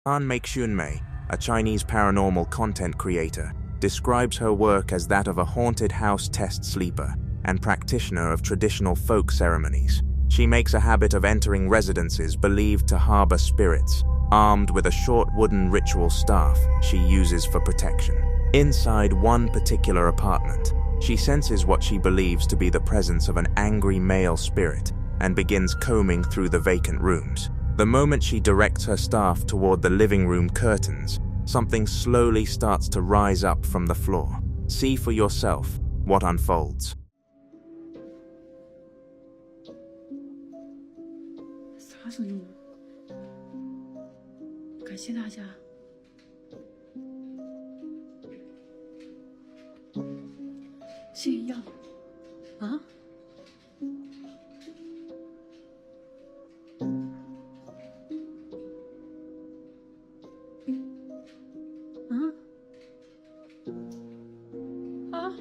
Han Mei, a Chinese paranormal content creator, describes her work as that of a haunted house test sleeper and practitioner of traditional folk ceremonies. She makes a habit of entering residences believed to harbor spirits, armed with a short wooden ritual staff she uses for protection. Inside one particular apartment, she senses what she believes to be the presence of an angry male spirit and begins combing through the vacant rooms. The moment she directs her staff toward the living room curtains, something slowly starts to rise up from the floor. See for yourself what unfolds. 啥声音？感谢大家。泻药啊？啊？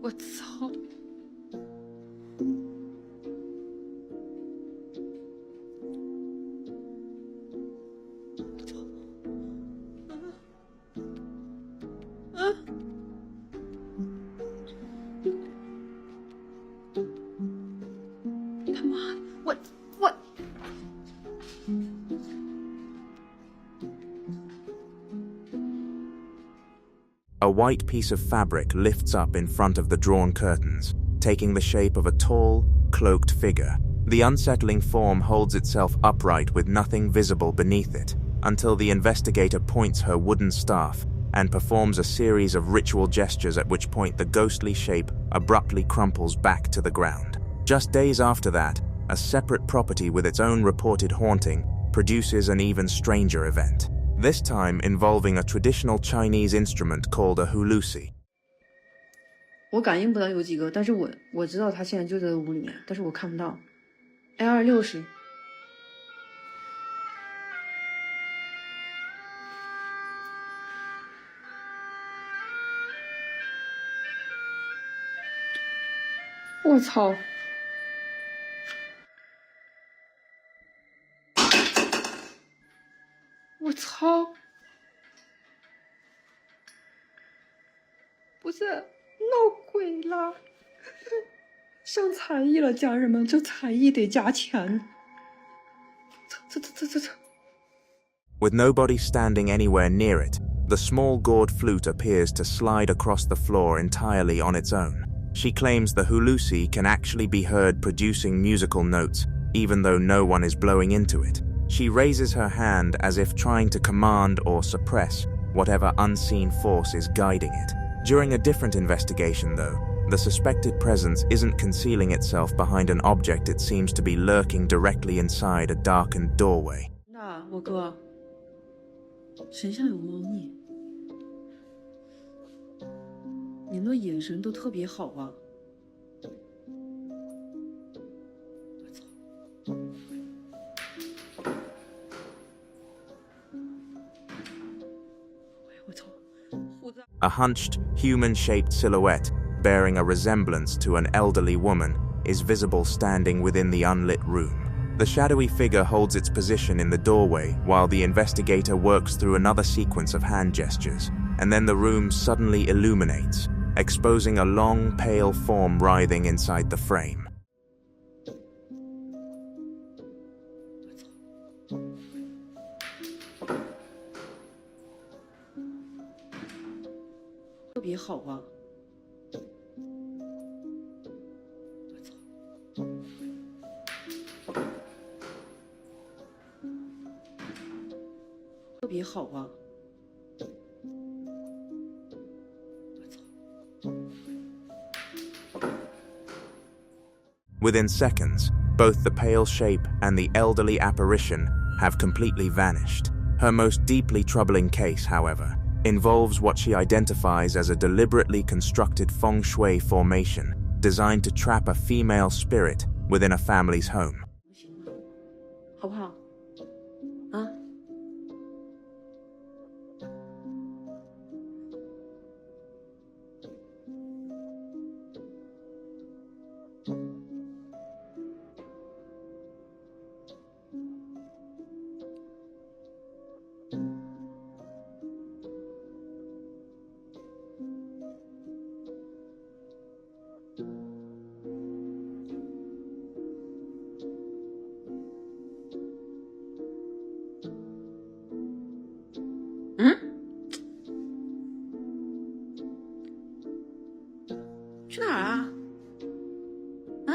我操！他妈，我。 A white piece of fabric lifts up in front of the drawn curtains, taking the shape of a tall, cloaked figure. The unsettling form holds itself upright with nothing visible beneath it, until the investigator points her wooden staff and performs a series of ritual gestures, at which point the ghostly shape abruptly crumples back to the ground. Just days after that, a separate property with its own reported haunting produces an even stranger event. This time involving a traditional Chinese instrument called a hulusi. 我感应不到有几个，但是我知道他现在就在屋里面，但是我看不到。L260。我操！ 我操！不是闹鬼了，上才艺了，家人们，这才艺得加钱。这。With nobody standing anywhere near it, the small gourd flute appears to slide across the floor entirely on its own. She claims the hulusi can actually be heard producing musical notes, even though no one is blowing into it. She raises her hand as if trying to command or suppress whatever unseen force is guiding it. During a different investigation, though, the suspected presence isn't concealing itself behind an object. It seems to be lurking directly inside a darkened doorway. 那我哥，身上有猫腻，你们的眼神都特别好啊！我操！ A hunched, human-shaped silhouette, bearing a resemblance to an elderly woman, is visible standing within the unlit room. The shadowy figure holds its position in the doorway while the investigator works through another sequence of hand gestures, and then the room suddenly illuminates, exposing a long, pale form writhing inside the frame. 特别好啊！特别好啊！ Within seconds, both the pale shape and the elderly apparition have completely vanished. Her most deeply troubling case, however, involves what she identifies as a deliberately constructed feng shui formation designed to trap a female spirit within a family's home. 好不好？啊？去哪儿啊？啊？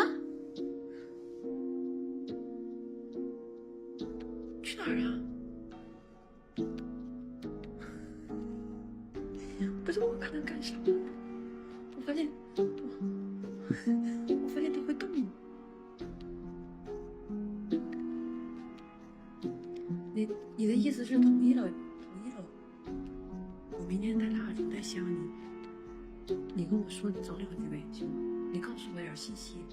去哪儿啊？不是我可能干啥？我发现它会动。你的意思是同意了？我明天带蜡烛带香你跟我说你找2句呗，行吗？你告诉我点信息。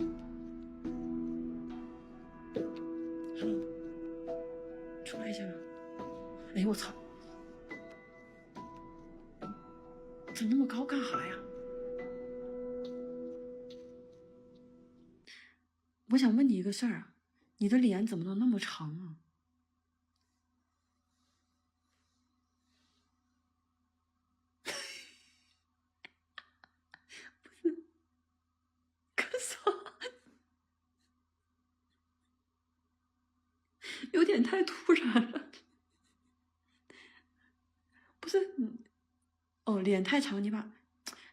Hello， 出来一下吧。哎呦我操！长那么高干啥呀？我想问你一个事儿啊，你的脸怎么能那么长啊？不是，干啥？有点太突然了。不是，哦，脸太长，你把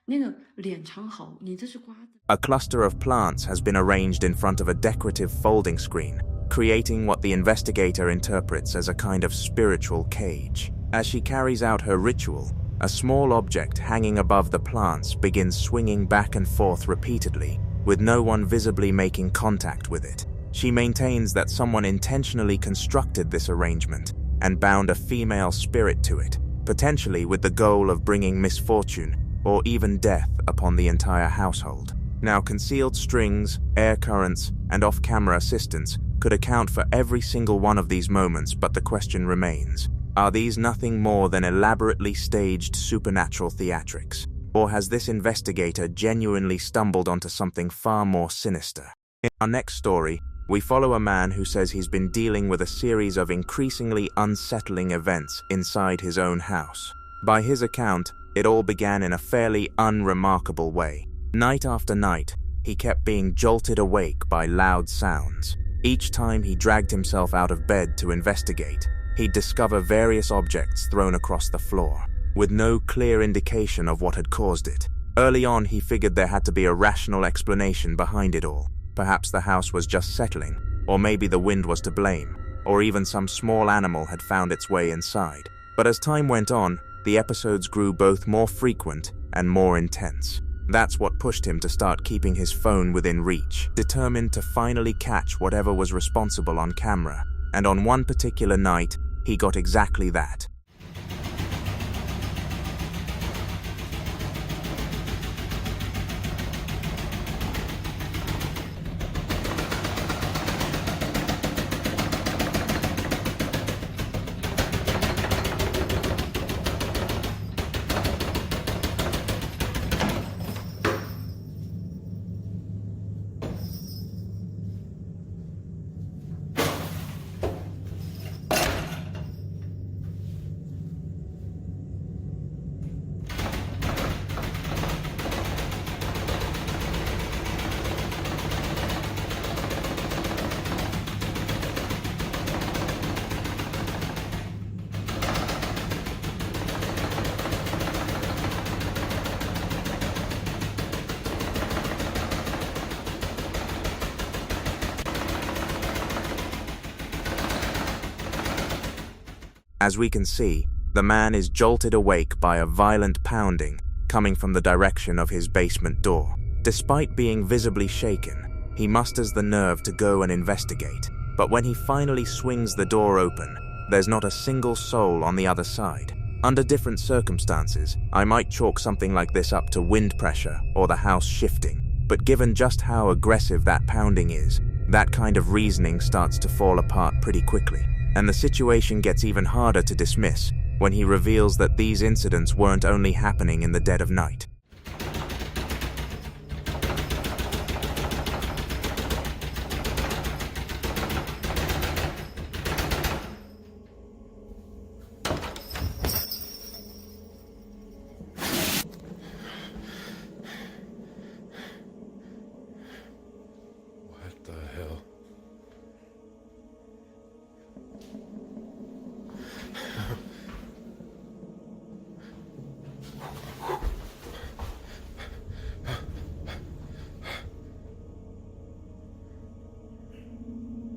那个脸长好，你这是瓜子。A cluster of plants has been arranged in front of a decorative folding screen, creating what the investigator interprets as a kind of spiritual cage. As she carries out her ritual, a small object hanging above the plants begins swinging back and forth repeatedly, with no one visibly making contact with it. She maintains that someone intentionally constructed this arrangement and bound a female spirit to it, potentially with the goal of bringing misfortune or even death upon the entire household. Now, concealed strings, air currents, and off-camera assistance could account for every single one of these moments, but the question remains: are these nothing more than elaborately staged supernatural theatrics? Or has this investigator genuinely stumbled onto something far more sinister? In our next story, we follow a man who says he's been dealing with a series of increasingly unsettling events inside his own house. By his account, it all began in a fairly unremarkable way. Night after night, he kept being jolted awake by loud sounds. Each time he dragged himself out of bed to investigate, he'd discover various objects thrown across the floor, with no clear indication of what had caused it. Early on, he figured there had to be a rational explanation behind it all. Perhaps the house was just settling, or maybe the wind was to blame, or even some small animal had found its way inside. But as time went on, the episodes grew both more frequent and more intense. That's what pushed him to start keeping his phone within reach, determined to finally catch whatever was responsible on camera. And on one particular night, he got exactly that. As we can see, the man is jolted awake by a violent pounding coming from the direction of his basement door. Despite being visibly shaken, he musters the nerve to go and investigate. But when he finally swings the door open, there's not a single soul on the other side. Under different circumstances, I might chalk something like this up to wind pressure or the house shifting. But given just how aggressive that pounding is, that kind of reasoning starts to fall apart pretty quickly. And the situation gets even harder to dismiss when he reveals that these incidents weren't only happening in the dead of night. What the hell?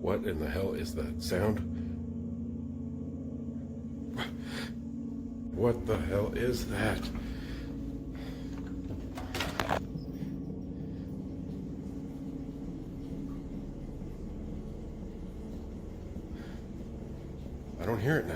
What in the hell is that sound? What the hell is that? I don't hear it now.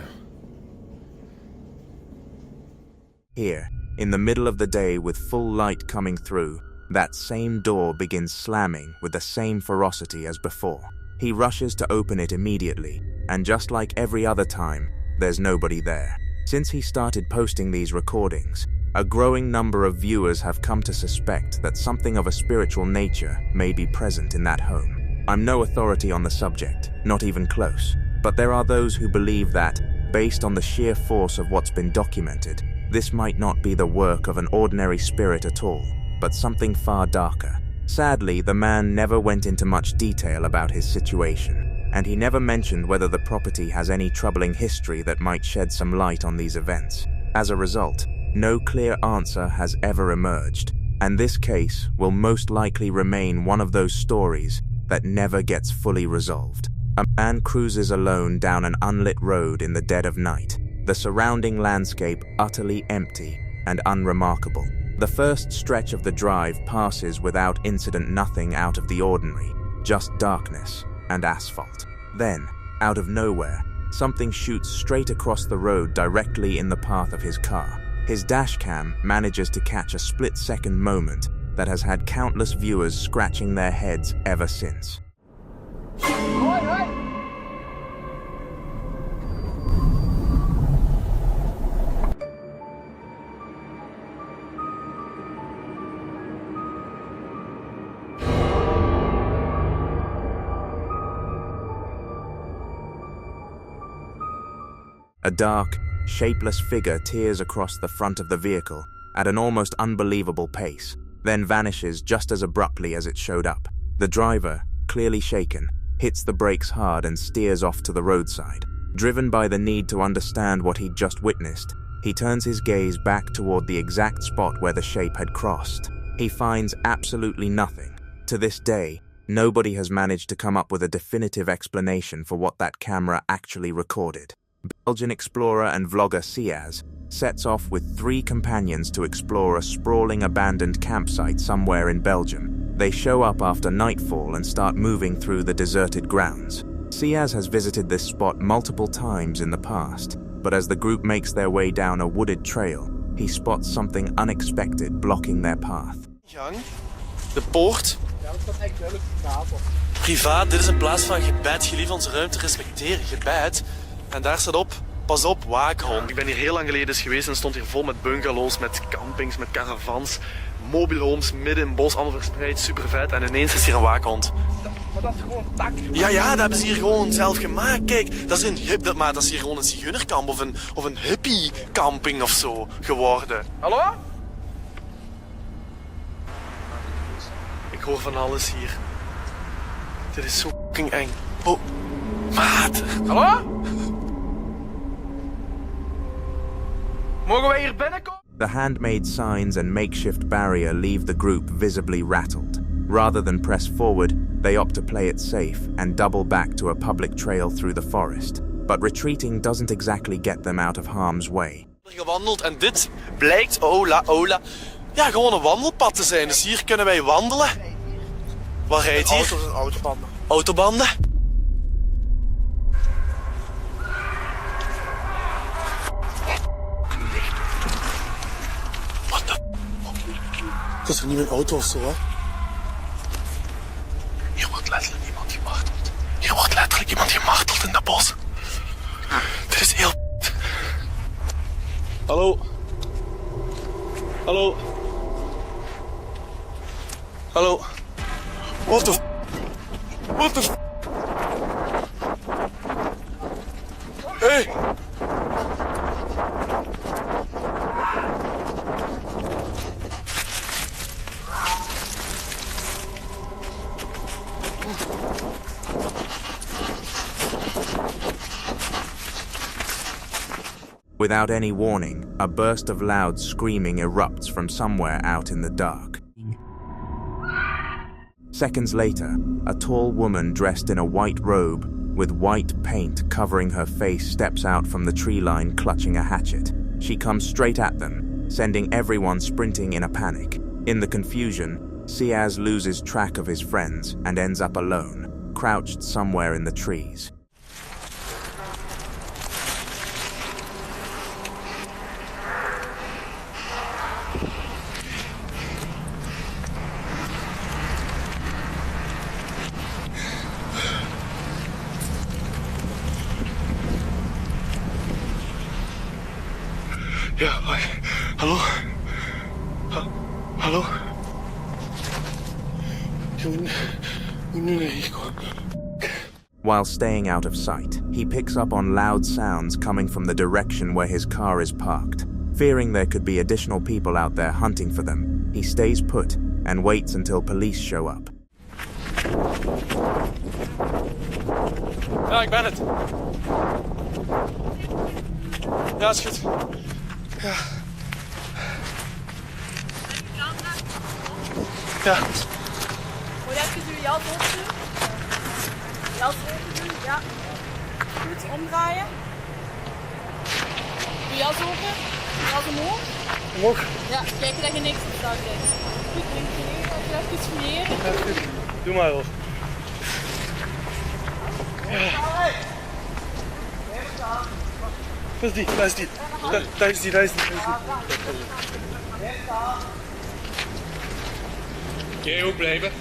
Here, in the middle of the day with full light coming through, that same door begins slamming with the same ferocity as before. He rushes to open it immediately, and just like every other time, there's nobody there. Since he started posting these recordings, a growing number of viewers have come to suspect that something of a spiritual nature may be present in that home. I'm no authority on the subject, not even close, but there are those who believe that, based on the sheer force of what's been documented, this might not be the work of an ordinary spirit at all, but something far darker. Sadly, the man never went into much detail about his situation, and he never mentioned whether the property has any troubling history that might shed some light on these events. As a result, no clear answer has ever emerged, and this case will most likely remain one of those stories that never gets fully resolved. A man cruises alone down an unlit road in the dead of night, the surrounding landscape utterly empty and unremarkable. The first stretch of the drive passes without incident, nothing out of the ordinary, just darkness and asphalt. Then, out of nowhere, something shoots straight across the road directly in the path of his car. His dashcam manages to catch a split-second moment that has had countless viewers scratching their heads ever since. A dark, shapeless figure tears across the front of the vehicle at an almost unbelievable pace, then vanishes just as abruptly as it showed up. The driver, clearly shaken, hits the brakes hard and steers off to the roadside. Driven by the need to understand what he'd just witnessed, he turns his gaze back toward the exact spot where the shape had crossed. He finds absolutely nothing. To this day, nobody has managed to come up with a definitive explanation for what that camera actually recorded. Belgian explorer and vlogger Ciaz sets off with 3 companions to explore a sprawling abandoned campsite somewhere in Belgium. They show up after nightfall and start moving through the deserted grounds. Ciaz has visited this spot multiple times in the past, but as the group makes their way down a wooded trail, he spots something unexpected blocking their path. Gang, de poort. Privaat, dit is een plaats van gebed. Gelieve onze ruimte respecteren. Gebed. En daar staat op, pas op, waakhond. Ik ben hier heel lang geleden eens geweest en stond hier vol met bungalows, met campings, met caravans, mobile homes, midden in het bos, allemaal verspreid, super vet. En ineens is hier een waakhond. Maar dat is gewoon tak. Ja, dat hebben ze hier gewoon zelf gemaakt. Kijk, dat is hier gewoon een zigeunerkamp of een hippie-camping of zo geworden. Hallo? Ik hoor van alles hier. Dit is zo fucking eng. Oh, maat. Hallo? Mogen wij hier binnenkomen? The handmade signs and makeshift barrier leave the group visibly rattled. Rather than press forward, they opt to play it safe and double back to a public trail through the forest. But retreating doesn't exactly get them out of harm's way. Gewandeld en dit blijkt, ja, gewoon een wandelpad te zijn. Dus hier kunnen wij wandelen. Wat rijdt hier? Auto's en autobanden. Autobanden. Wat de... Dat is er niet mijn auto of zo, hè? Hier wordt letterlijk iemand gemarteld. Hier wordt letterlijk iemand gemarteld in dat bos. Dit is heel... Hallo? Hallo? Hallo? What the... What the... Hey! Without any warning, a burst of loud screaming erupts from somewhere out in the dark. Seconds later, a tall woman dressed in a white robe with white paint covering her face steps out from the tree line clutching a hatchet. She comes straight at them, sending everyone sprinting in a panic. In the confusion, Siaz loses track of his friends and ends up alone, crouched somewhere in the trees. Ja, hoi. Hallo? Hallo? While staying out of sight, he picks up on loud sounds coming from the direction where his car is parked. Fearing there could be additional people out there hunting for them, he stays put and waits until police show up. Ja, ik ben het. Ja, is goed. Ja. Ja. Moet je even je jas open doen? Jas open doen, ja. Goed, omdraaien. Doe je jas open. Jas omhoog. Omhoog. Ja, kijk dat je niks op dak is. Goed, links neer, even fouilleren. Ja, goed. Doe maar hoor. Ja. Dat is die, dat is die. Daar is die, daar is die. Oké, ook blijven.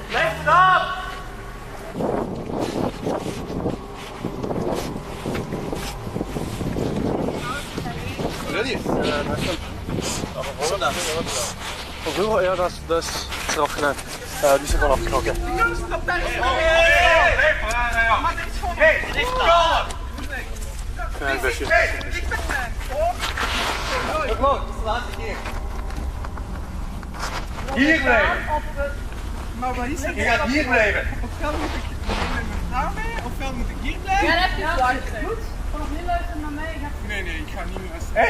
Blijf staan! Ready? Ja, dat is eraf gedaan. Die is er gewoon afgetrokken. Ja, best. Kom op, laatste keer. Hier blijven. Maar wat is het? Je gaat hier blijven. Ofwel moet ik met mijn vrouw mee, ofwel moet ik hier blijven. Ja, dat is luisteren. Goed? Vanaf nu luisteren naar mij. Nee, ik ga niet meer luisteren. Hé!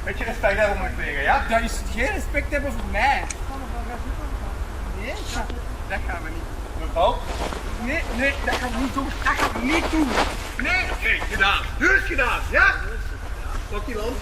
Beetje respect hebben moet ik tegen, ja? Dat is geen respect hebben voor mij. Nee, dat gaan we niet. Mevrouw? Nee, dat gaan we niet doen. Dat gaan we niet doen. Nee, oké, gedaan. Nu is gedaan, ja? Pak die land.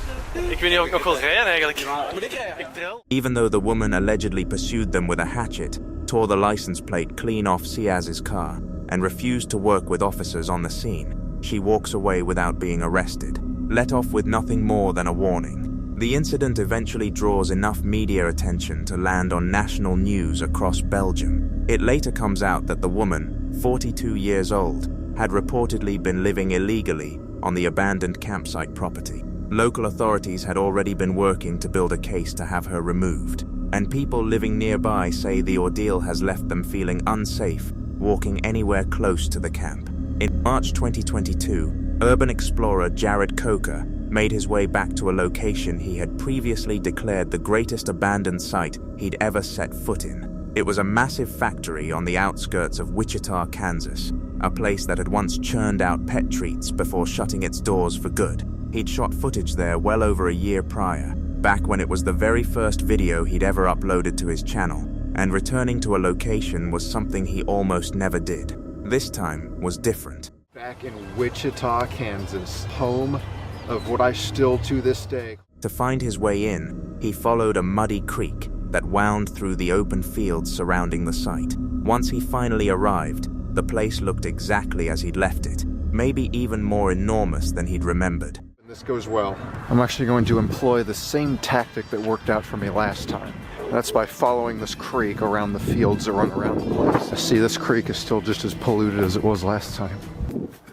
Ik weet niet of ik nog wil rijden eigenlijk. Moet ik rijden? Ik trail. Even though the woman allegedly pursued them with a hatchet, tore the license plate clean off Siaz's car, and refused to work with officers on the scene, she walks away without being arrested, let off with nothing more than a warning. The incident eventually draws enough media attention to land on national news across Belgium. It later comes out that the woman, 42 years old, had reportedly been living illegally on the abandoned campsite property. Local authorities had already been working to build a case to have her removed, and people living nearby say the ordeal has left them feeling unsafe walking anywhere close to the camp. In March 2022, urban explorer Jared Coker made his way back to a location he had previously declared the greatest abandoned site he'd ever set foot in. It was a massive factory on the outskirts of Wichita, Kansas, a place that had once churned out pet treats before shutting its doors for good. He'd shot footage there well over a year prior, back when it was the very first video he'd ever uploaded to his channel, and returning to a location was something he almost never did. This time was different. Back in Wichita, Kansas, home of what I still to this day. To find his way in, he followed a muddy creek that wound through the open fields surrounding the site. Once he finally arrived, the place looked exactly as he'd left it, maybe even more enormous than he'd remembered. This goes well. I'm actually going to employ the same tactic that worked out for me last time. That's by following this creek around the fields that run around the place. See, this creek is still just as polluted as it was last time.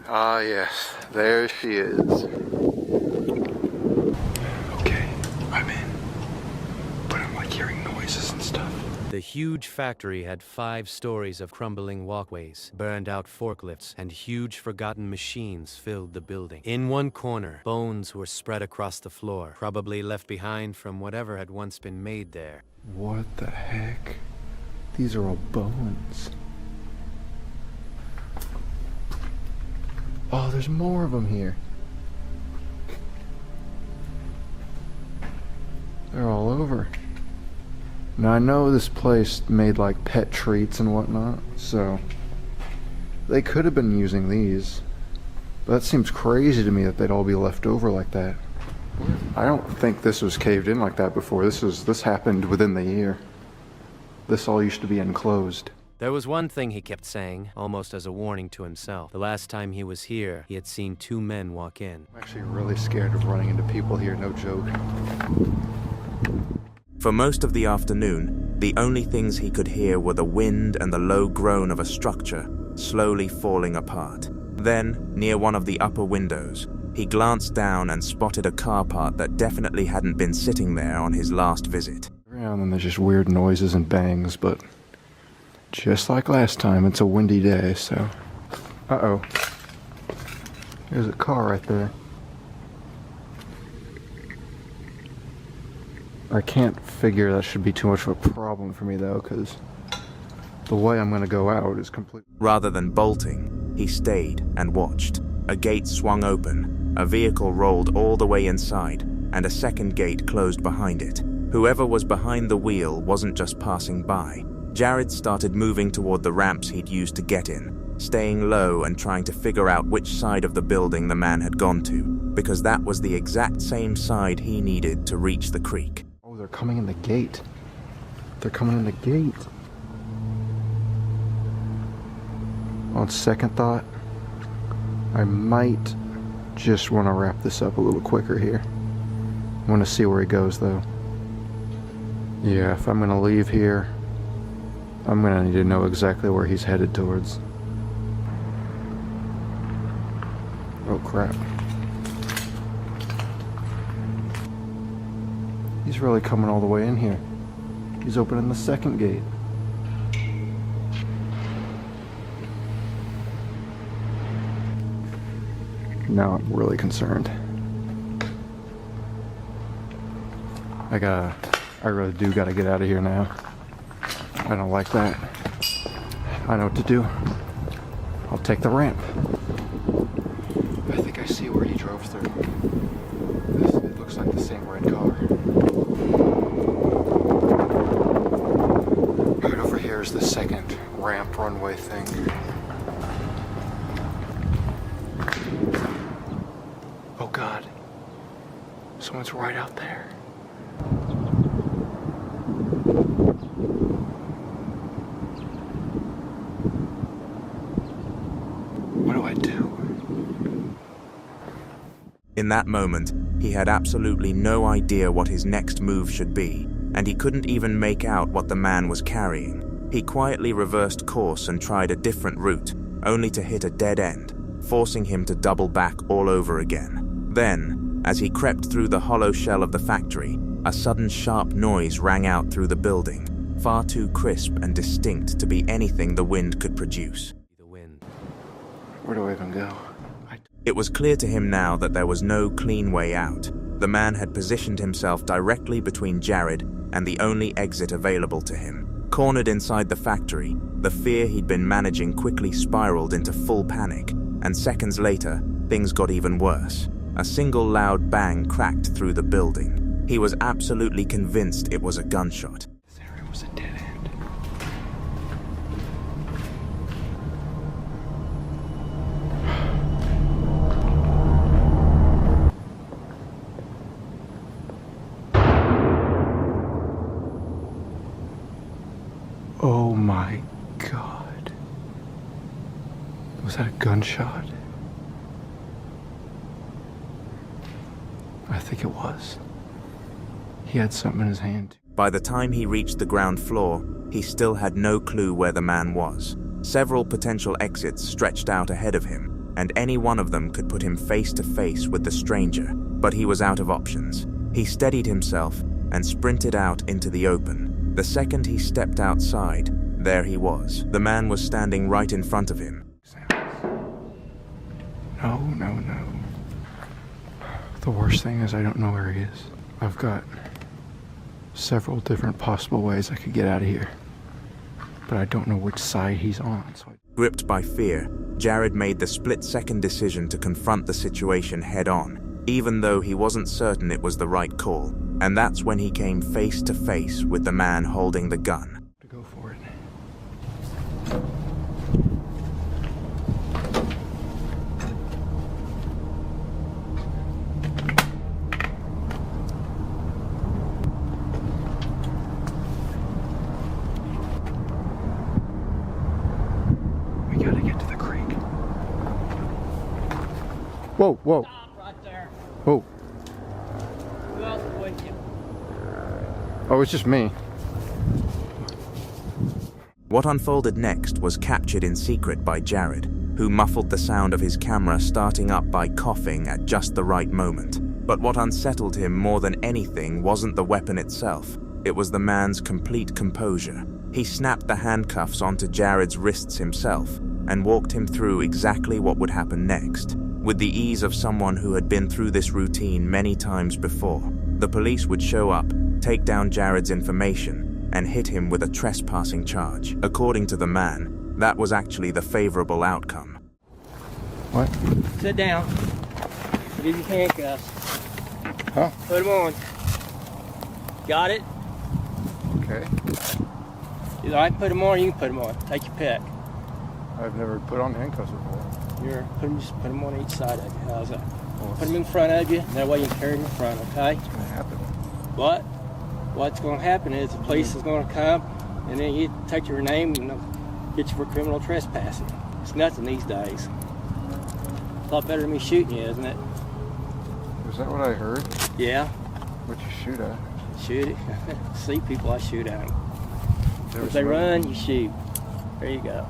Ah yes, there she is. Okay, I'm in. But I'm like hearing noises and stuff. The huge factory had 5 stories of crumbling walkways, burned out forklifts, and huge forgotten machines filled the building. In one corner, bones were spread across the floor, probably left behind from whatever had once been made there. What the heck? These are all bones. Oh, there's more of them here. They're all over. Now I know this place made like pet treats and whatnot, so they could have been using these. But that seems crazy to me that they'd all be left over like that. I don't think this was caved in like that before. This happened within the year. This all used to be enclosed. There was one thing he kept saying, almost as a warning to himself. The last time he was here, he had seen 2 men walk in. I'm actually really scared of running into people here, no joke. For most of the afternoon, the only things he could hear were the wind and the low groan of a structure slowly falling apart. Then, near one of the upper windows, he glanced down and spotted a car part that definitely hadn't been sitting there on his last visit. Every now and then there's just weird noises and bangs, but just like last time, it's a windy day, so... Uh-oh. There's a car right there. I can't figure that should be too much of a problem for me, though, because the way I'm going to go out is completely... Rather than bolting, he stayed and watched. A gate swung open, a vehicle rolled all the way inside, and a second gate closed behind it. Whoever was behind the wheel wasn't just passing by. Jared started moving toward the ramps he'd used to get in, staying low and trying to figure out which side of the building the man had gone to, because that was the exact same side he needed to reach the creek. Oh, they're coming in the gate. They're coming in the gate. On second thought, I might just want to wrap this up a little quicker here. I want to see where he goes, though. Yeah, if I'm going to leave here, I'm going to need to know exactly where he's headed towards. Oh, crap. He's really coming all the way in here. He's opening the second gate. Now I'm really concerned. I really do gotta get out of here now. I don't like that. I know what to do. I'll take the ramp. I think I see where he drove through. It looks like the same red car. Right over here is the second ramp runway thing. Oh God. Someone's right out there. What do I do? In that moment, he had absolutely no idea what his next move should be, and he couldn't even make out what the man was carrying. He quietly reversed course and tried a different route, only to hit a dead end, forcing him to double back all over again. Then, as he crept through the hollow shell of the factory, a sudden sharp noise rang out through the building, far too crisp and distinct to be anything the wind could produce. Where do I even go? It was clear to him now that there was no clean way out. The man had positioned himself directly between Jared and the only exit available to him. Cornered inside the factory, the fear he'd been managing quickly spiraled into full panic, and seconds later, things got even worse. A single loud bang cracked through the building. He was absolutely convinced it was a gunshot. This area was a dead end. Oh my God. Was that a gunshot? I think it was. He had something in his hand. By the time he reached the ground floor, he still had no clue where the man was. Several potential exits stretched out ahead of him, and any one of them could put him face to face with the stranger, but he was out of options. He steadied himself and sprinted out into the open. The second he stepped outside, there he was. The man was standing right in front of him. No. The worst thing is I don't know where he is. I've got several different possible ways I could get out of here, but I don't know which side he's on. Gripped by fear, Jared made the split-second decision to confront the situation head-on, even though he wasn't certain it was the right call. And that's when he came face to face with the man holding the gun. To go for it. We gotta get to the creek. Whoa, whoa. Stop right there. Whoa. Who else is with you? Oh, it's just me. What unfolded next was captured in secret by Jared, who muffled the sound of his camera starting up by coughing at just the right moment. But what unsettled him more than anything wasn't the weapon itself. It was the man's complete composure. He snapped the handcuffs onto Jared's wrists himself and walked him through exactly what would happen next. With the ease of someone who had been through this routine many times before, the police would show up, take down Jared's information, and hit him with a trespassing charge. According to the man, that was actually the favorable outcome. What? Sit down. Give your handcuffs. Huh? Put them on. Got it? Okay. Either I can put them on or you can put them on. Take your pick. I've never put on handcuffs before. Just put them on each side of you. How's that? Well, Put them in front of you, and that way you can carry them in front, okay? what's gonna happen? But what's going to happen is the police is going to come, and then you take your name and they'll get you for criminal trespassing. It's nothing these days. It's a lot better than me shooting you, isn't it? Is that what I heard? Yeah, What you shoot at? shoot it. See people, I shoot at them. There If was they no- run, you shoot. There you go.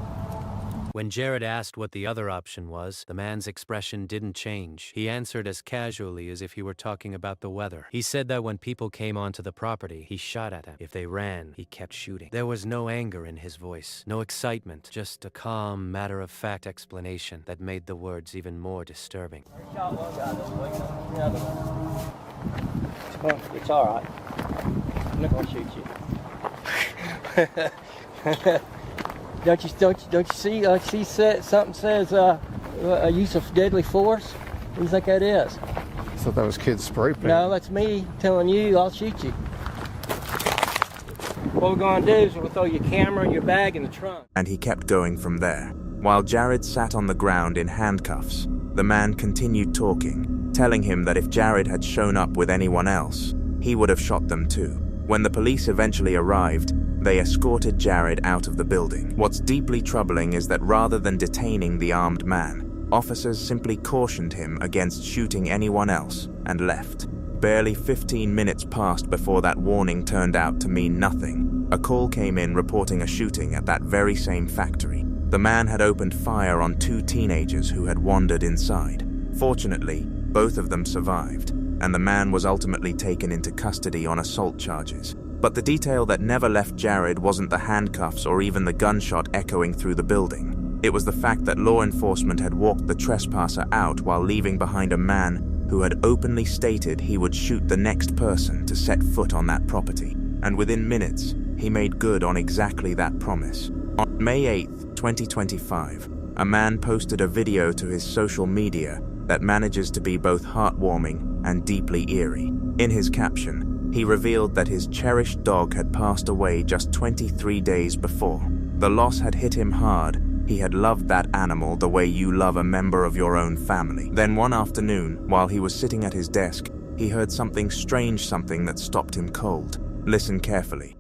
When Jared asked what the other option was, the man's expression didn't change. He answered as casually as if he were talking about the weather. He said that when people came onto the property, he shot at them. If they ran, he kept shooting. There was no anger in his voice, no excitement, just a calm, matter-of-fact explanation that made the words even more disturbing. I shot one guy, don't wait on the other one. It's all right. I'm not going to shoot you. Don't you see? Something says a use of deadly force. What do you think that is? I thought that was kids spray paint. No, that's me telling you I'll shoot you. What we're going to do is we'll throw your camera and your bag in the trunk. And he kept going from there. While Jared sat on the ground in handcuffs, the man continued talking, telling him that if Jared had shown up with anyone else, he would have shot them too. When the police eventually arrived, they escorted Jared out of the building. What's deeply troubling is that rather than detaining the armed man, officers simply cautioned him against shooting anyone else and left. Barely 15 minutes passed before that warning turned out to mean nothing. A call came in reporting a shooting at that very same factory. The man had opened fire on 2 teenagers who had wandered inside. Fortunately, both of them survived, and the man was ultimately taken into custody on assault charges. But the detail that never left Jared wasn't the handcuffs or even the gunshot echoing through the building. It was the fact that law enforcement had walked the trespasser out while leaving behind a man who had openly stated he would shoot the next person to set foot on that property. And within minutes, he made good on exactly that promise. On May 8th, 2025, a man posted a video to his social media that manages to be both heartwarming and deeply eerie. In his caption, he revealed that his cherished dog had passed away just 23 days before. The loss had hit him hard. He had loved that animal the way you love a member of your own family. Then one afternoon, while he was sitting at his desk, he heard something strange, something that stopped him cold. Listen carefully.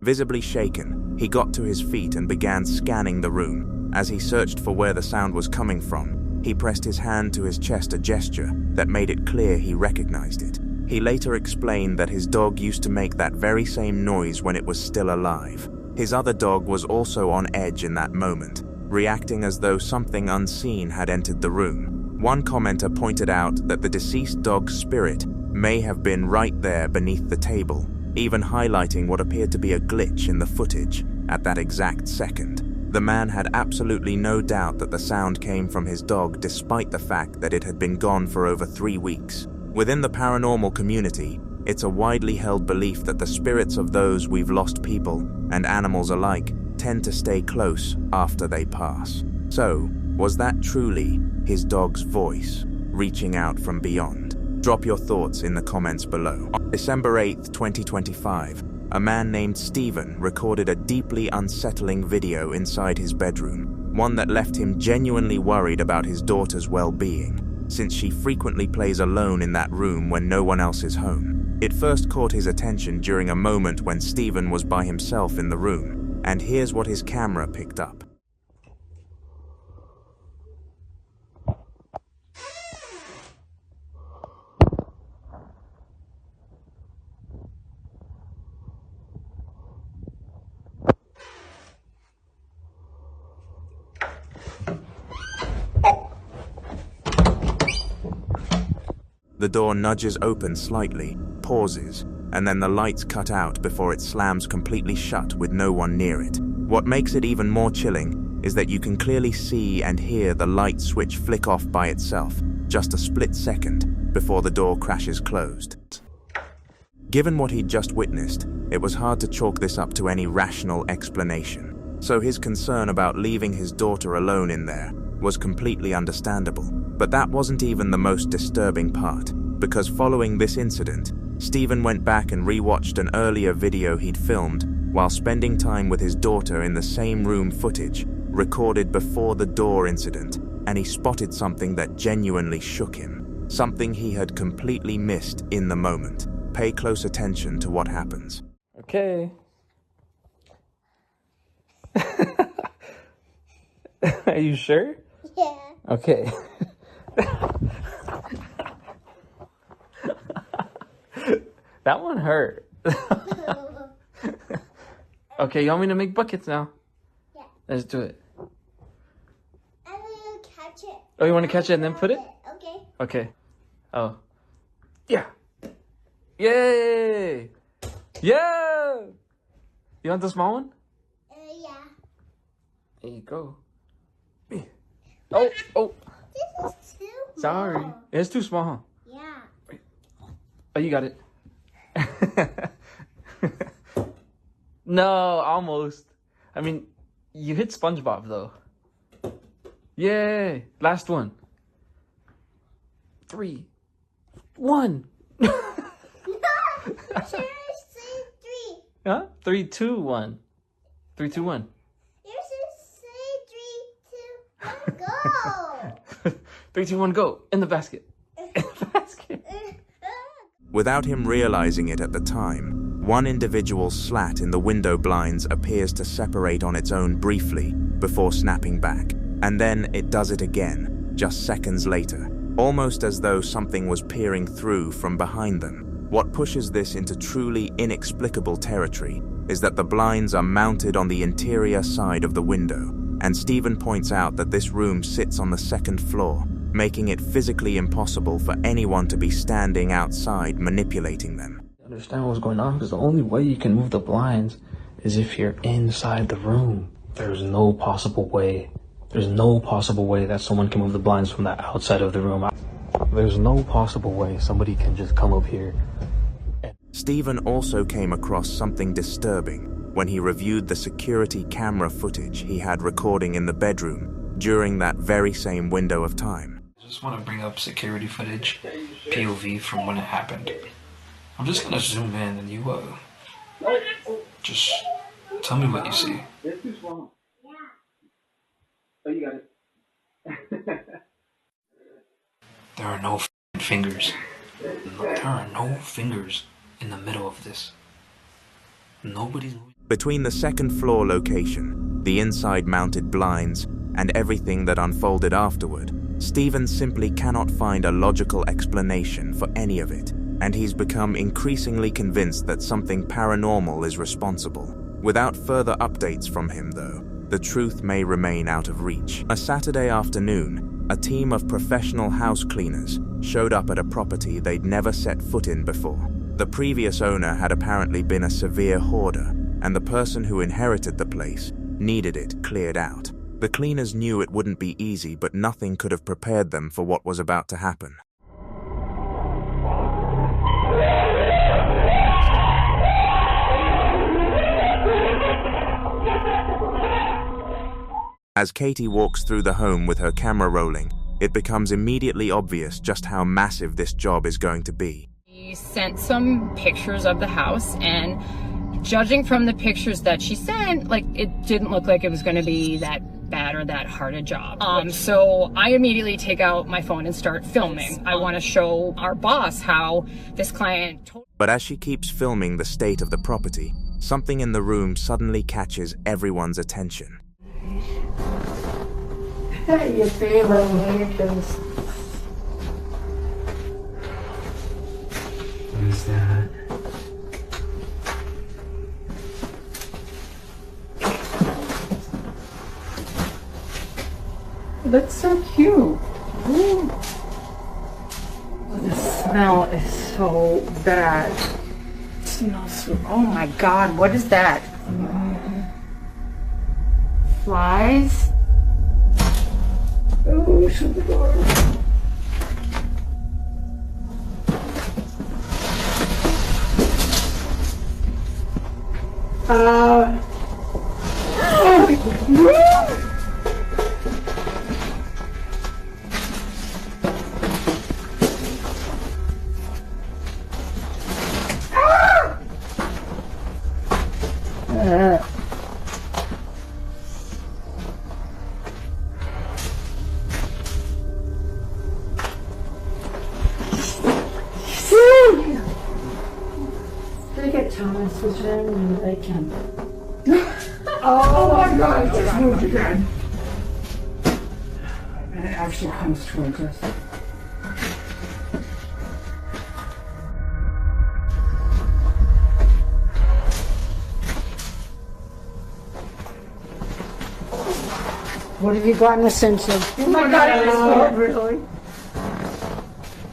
Visibly shaken, he got to his feet and began scanning the room. As he searched for where the sound was coming from, he pressed his hand to his chest, a gesture that made it clear he recognized it. He later explained that his dog used to make that very same noise when it was still alive. His other dog was also on edge in that moment, reacting as though something unseen had entered the room. One commenter pointed out that the deceased dog's spirit may have been right there beneath the table, even highlighting what appeared to be a glitch in the footage at that exact second. The man had absolutely no doubt that the sound came from his dog, despite the fact that it had been gone for over 3 weeks. Within the paranormal community, it's a widely held belief that the spirits of those we've lost, people and animals alike, tend to stay close after they pass. So, was that truly his dog's voice reaching out from beyond? Drop your thoughts in the comments below. On December 8th, 2025, a man named Stephen recorded a deeply unsettling video inside his bedroom, one that left him genuinely worried about his daughter's well-being, since she frequently plays alone in that room when no one else is home. It first caught his attention during a moment when Stephen was by himself in the room, and here's what his camera picked up. The door nudges open slightly, pauses, and then the lights cut out before it slams completely shut with no one near it. What makes it even more chilling is that you can clearly see and hear the light switch flick off by itself, just a split second before the door crashes closed. Given what he'd just witnessed, it was hard to chalk this up to any rational explanation, so his concern about leaving his daughter alone in there was completely understandable. But that wasn't even the most disturbing part, because following this incident, Stephen went back and rewatched an earlier video he'd filmed while spending time with his daughter in the same room, footage recorded before the door incident, and he spotted something that genuinely shook him, something he had completely missed in the moment. Pay close attention to what happens. Okay. Are you sure? Yeah. Okay. That one hurt. Okay, you want me to make buckets now? Yeah. Let's do it. I'm gonna catch it. Oh, you want to catch it and then put it? Okay. Okay. Oh. Yeah. Yay! Yeah! You want the small one? Yeah. There you go. Oh, oh. This is too small. Sorry. It's too small, huh? Yeah. Oh, you got it. No, almost. I mean, you hit SpongeBob, though. Yay! Last one. 3, 1. No! You should say 3. Huh? 3, 2, 1. 3, 2, 1. You should say 3, 2, 1, go! 3, 2, 1, go. In the basket. In the basket. Without him realizing it at the time, one individual slat in the window blinds appears to separate on its own briefly before snapping back, and then it does it again, just seconds later, almost as though something was peering through from behind them. What pushes this into truly inexplicable territory is that the blinds are mounted on the interior side of the window, and Stephen points out that this room sits on the 2nd floor, making it physically impossible for anyone to be standing outside manipulating them. Understand what's going on, because the only way you can move the blinds is if you're inside the room. There's no possible way. There's no possible way that someone can move the blinds from the outside of the room. There's no possible way somebody can just come up here. Stephen also came across something disturbing when he reviewed the security camera footage he had recording in the bedroom during that very same window of time. I just want to bring up security footage, POV from when it happened. I'm just gonna zoom in and you just tell me what you see. It's too small. Oh, you got it. There are no fingers. There are no fingers in the middle of this. Nobody's... Between the 2nd floor location, the inside mounted blinds, and everything that unfolded afterward, Stephen simply cannot find a logical explanation for any of it, and he's become increasingly convinced that something paranormal is responsible. Without further updates from him, though, the truth may remain out of reach. A Saturday afternoon, a team of professional house cleaners showed up at a property they'd never set foot in before. The previous owner had apparently been a severe hoarder, and the person who inherited the place needed it cleared out. The cleaners knew it wouldn't be easy, but nothing could have prepared them for what was about to happen. As Katie walks through the home with her camera rolling, it becomes immediately obvious just how massive this job is going to be. She sent some pictures of the house, and judging from the pictures that she sent, like, it didn't look like it was going to be that bad or that hard a job. So I immediately take out my phone and start filming. I want to show our boss how this client... But as she keeps filming the state of the property, something in the room suddenly catches everyone's attention. How you feeling, Hankins? What is that? That's so cute. Ooh. The smell is so bad. It smells so... Oh my God, what is that? Flies? Oh, shut the door. Look at Thomas was running like him. Oh my God, it just moved again. And it actually comes towards us. What have you gotten us into? Oh my God, really?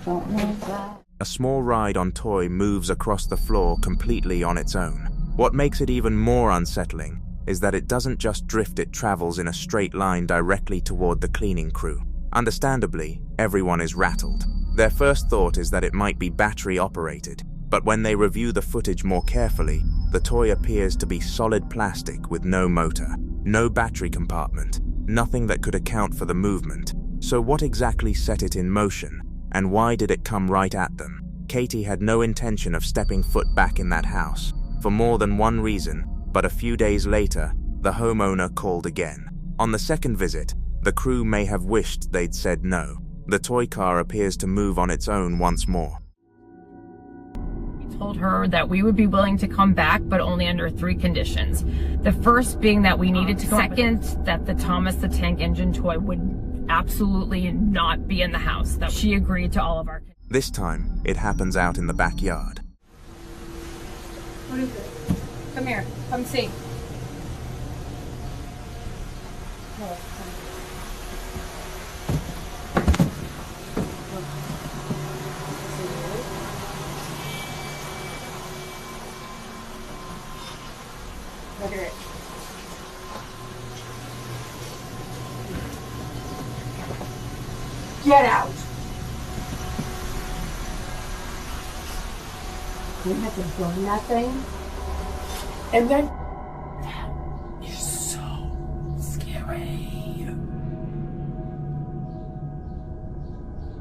Don't know that. A small ride on toy moves across the floor completely on its own. What makes it even more unsettling is that it doesn't just drift, it travels in a straight line directly toward the cleaning crew. Understandably, everyone is rattled. Their first thought is that it might be battery operated, but when they review the footage more carefully, the toy appears to be solid plastic with no motor, no battery compartment, nothing that could account for the movement. So what exactly set it in motion? And why did it come right at them? Katie had no intention of stepping foot back in that house, for more than one reason, but a few days later, the homeowner called again. On the second visit, the crew may have wished they'd said no. The toy car appears to move on its own once more. We told her that we would be willing to come back, but only under 3 conditions. The first being that we needed to... Second, that the Thomas the Tank Engine toy would absolutely not be in the house. That she agreed to all of our... This time, it happens out in the backyard. What is it? Come here. Come see. Look at it. Get out! We have to burn that thing. And then... That is so scary.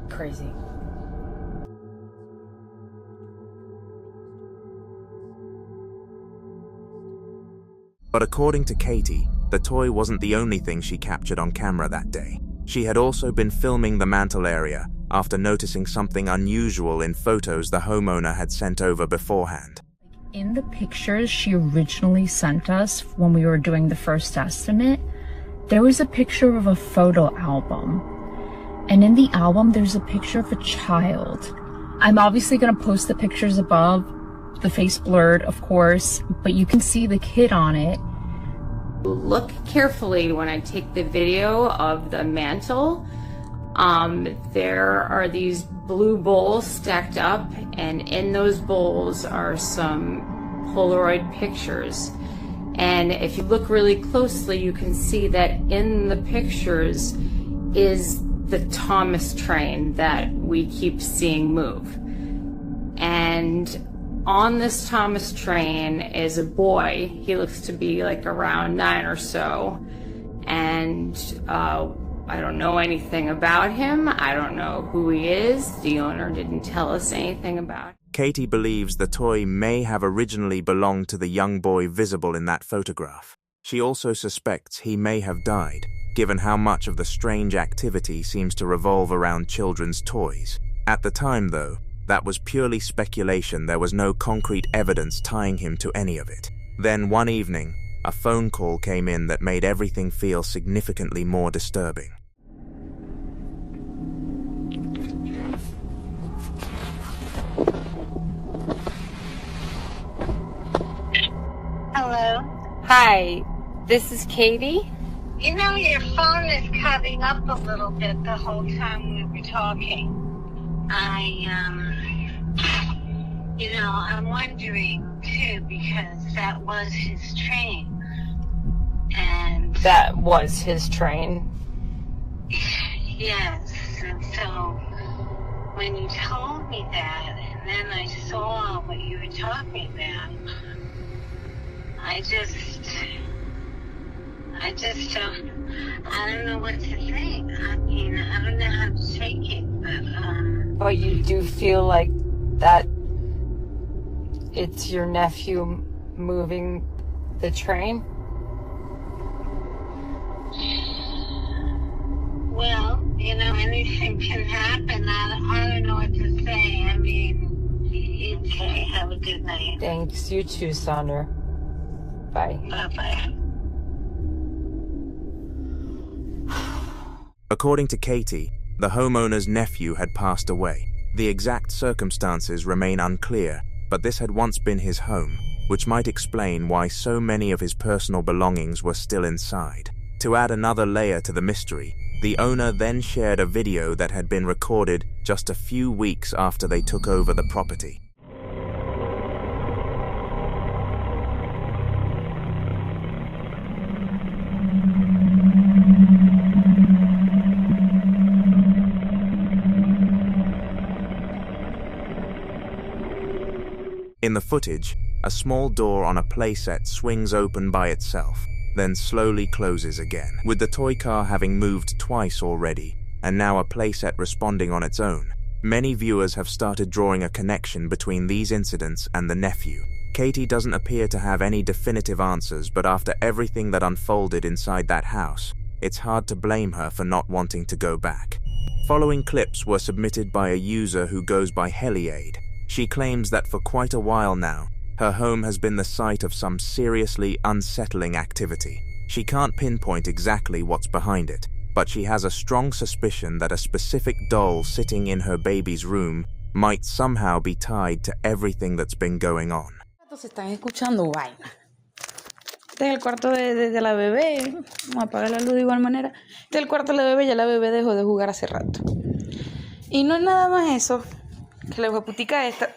Crazy. But according to Katie, the toy wasn't the only thing she captured on camera that day. She had also been filming the mantle area after noticing something unusual in photos the homeowner had sent over beforehand. In the pictures she originally sent us when we were doing the first estimate, there was a picture of a photo album. And in the album, there's a picture of a child. I'm obviously going to post the pictures above, the face blurred, of course, but you can see the kid on it. Look carefully when I take the video of the mantle. There are these blue bowls stacked up, and in those bowls are some Polaroid pictures. And if you look really closely, you can see that in the pictures is the Thomas train that we keep seeing move. And on this Thomas train is a boy. He looks to be like around 9 or so. And I don't know anything about him. I don't know who he is. The owner didn't tell us anything about him. Katie believes the toy may have originally belonged to the young boy visible in that photograph. She also suspects he may have died, given how much of the strange activity seems to revolve around children's toys. At the time, though, that was purely speculation. There was no concrete evidence tying him to any of it. Then one evening, a phone call came in that made everything feel significantly more disturbing. Hello? Hi, this is Katie. You know, your phone is cutting up a little bit the whole time we were talking. I'm wondering, too, because that was his train. And... That was his train. Yes, and so when you told me that, and then I saw what you were talking about, I don't know what to think. I mean, I don't know how to take it, But you do feel like that it's your nephew moving the train? Well, anything can happen. I don't know what to say. I mean, okay, have a good night. Thanks, you too, Sandra. Bye. Bye-bye. According to Katie, the homeowner's nephew had passed away. The exact circumstances remain unclear, but this had once been his home, which might explain why so many of his personal belongings were still inside. To add another layer to the mystery, the owner then shared a video that had been recorded just a few weeks after they took over the property. In the footage, a small door on a playset swings open by itself, then slowly closes again, with the toy car having moved twice already, and now a playset responding on its own. Many viewers have started drawing a connection between these incidents and the nephew. Katie doesn't appear to have any definitive answers, but after everything that unfolded inside that house, it's hard to blame her for not wanting to go back. Following clips were submitted by a user who goes by Heliade. She claims that for quite a while now, her home has been the site of some seriously unsettling activity. She can't pinpoint exactly what's behind it, but she has a strong suspicion that a specific doll sitting in her baby's room might somehow be tied to everything that's been going on. Se están escuchando vaina. Este es el cuarto de la bebé. Vamos a apagar la luz de igual manera. Este es el cuarto de la bebé. Ya la bebé dejó de jugar hace rato. Y no es nada más eso. Que la hueputica esta.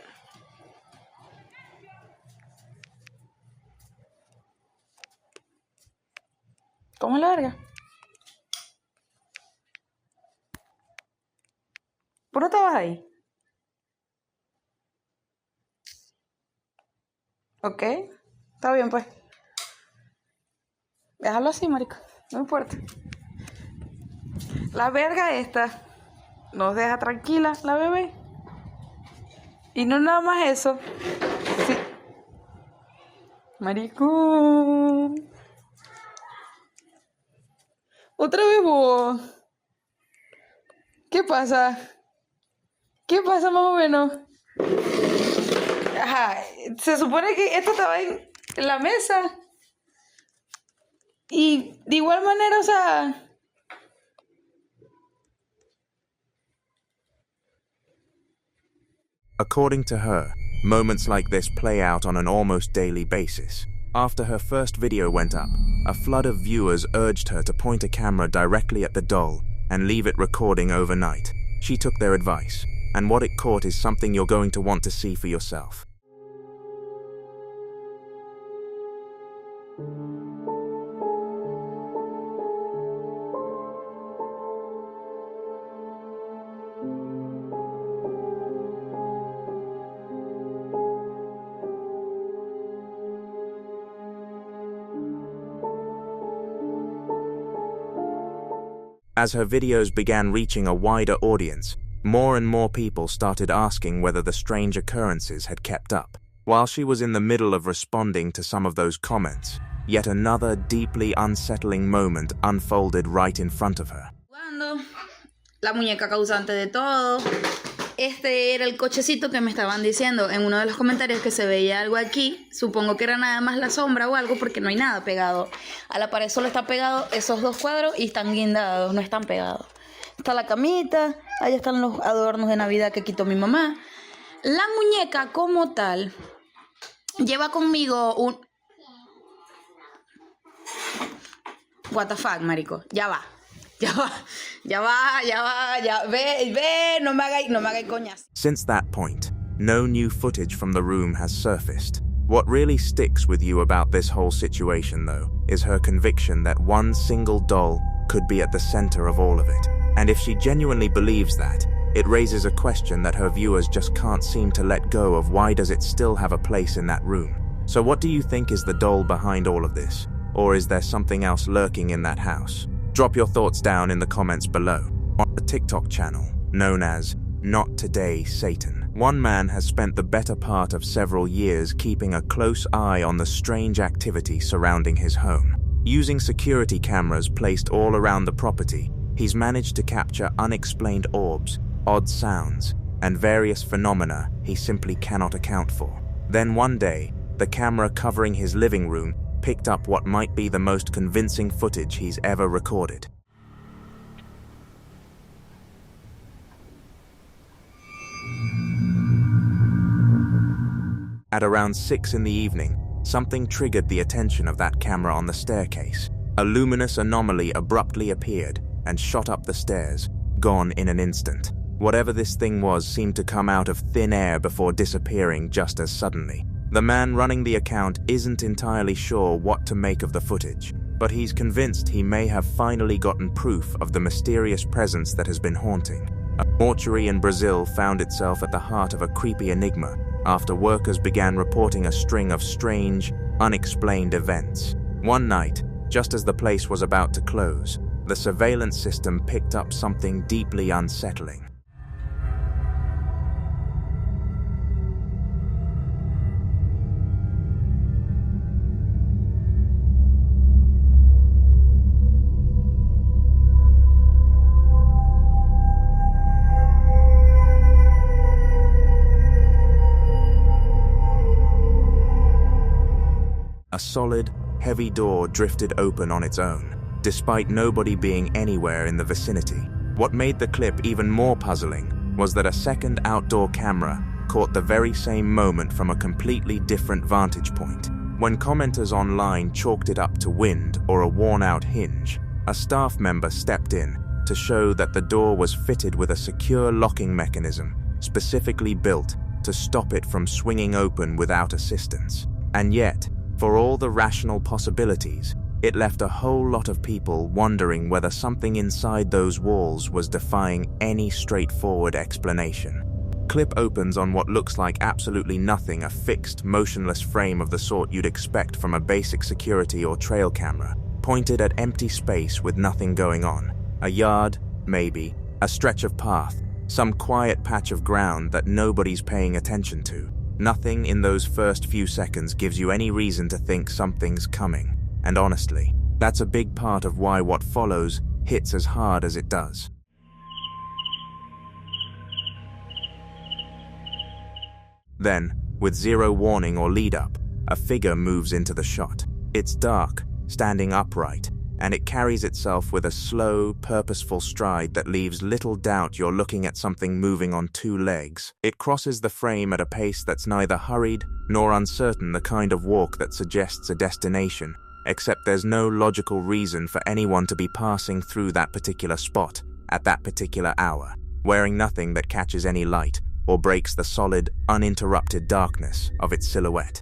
¿Cómo es la verga? ¿Por no estabas ahí? Ok, está bien pues. Déjalo así, marico. No importa. La verga esta nos deja tranquila, la bebé. Y no nada más eso. Sí. Marico. Otra vez vos. ¿Qué pasa? ¿Qué pasa más o menos? Ajá, se supone que esto estaba en la mesa. Y de igual manera, o sea... According to her, Moments like this play out on an almost daily basis. After her first video went up, a flood of viewers urged her to point a camera directly at the doll and leave it recording overnight. She took their advice, and what it caught is something you're going to want to see for yourself. As her videos began reaching a wider audience, more and more people started asking whether the strange occurrences had kept up. While she was in the middle of responding to some of those comments, yet another deeply unsettling moment unfolded right in front of her. La muñeca causante de todo. Este era el cochecito que me estaban diciendo en uno de los comentarios que se veía algo aquí. Supongo que era nada más la sombra o algo porque no hay nada pegado. A la pared solo está pegado esos dos cuadros y están guindados, no están pegados. Está la camita, ahí están los adornos de Navidad que quitó mi mamá. La muñeca como tal lleva conmigo un... What the fuck, marico, ya va. Ve, no me hagáis coñas. Since that point, no new footage from the room has surfaced. What really sticks with you about this whole situation, though, is her conviction that one single doll could be at the center of all of it. And if she genuinely believes that, it raises a question that her viewers just can't seem to let go of. Why does it still have a place in that room? So what do you think is the doll behind all of this? Or is there something else lurking in that house? Drop your thoughts down in the comments below. On the TikTok channel, known as Not Today Satan, one man has spent the better part of several years keeping a close eye on the strange activity surrounding his home. Using security cameras placed all around the property, he's managed to capture unexplained orbs, odd sounds, and various phenomena he simply cannot account for. Then one day, the camera covering his living room picked up what might be the most convincing footage he's ever recorded. At around 6 in the evening, something triggered the attention of that camera on the staircase. A luminous anomaly abruptly appeared and shot up the stairs, gone in an instant. Whatever this thing was seemed to come out of thin air before disappearing just as suddenly. The man running the account isn't entirely sure what to make of the footage, but he's convinced he may have finally gotten proof of the mysterious presence that has been haunting. A mortuary in Brazil found itself at the heart of a creepy enigma after workers began reporting a string of strange, unexplained events. One night, just as the place was about to close, the surveillance system picked up something deeply unsettling. A solid, heavy door drifted open on its own, despite nobody being anywhere in the vicinity. What made the clip even more puzzling was that a second outdoor camera caught the very same moment from a completely different vantage point. When commenters online chalked it up to wind or a worn-out hinge, a staff member stepped in to show that the door was fitted with a secure locking mechanism specifically built to stop it from swinging open without assistance. And yet, for all the rational possibilities, it left a whole lot of people wondering whether something inside those walls was defying any straightforward explanation. Clip opens on what looks like absolutely nothing, a fixed, motionless frame of the sort you'd expect from a basic security or trail camera, pointed at empty space with nothing going on. A yard, maybe, a stretch of path, some quiet patch of ground that nobody's paying attention to. Nothing in those first few seconds gives you any reason to think something's coming. And honestly, that's a big part of why what follows hits as hard as it does. Then, with zero warning or lead-up, a figure moves into the shot. It's dark, standing upright, and it carries itself with a slow, purposeful stride that leaves little doubt you're looking at something moving on two legs. It crosses the frame at a pace that's neither hurried nor uncertain, the kind of walk that suggests a destination, except there's no logical reason for anyone to be passing through that particular spot at that particular hour, wearing nothing that catches any light or breaks the solid, uninterrupted darkness of its silhouette.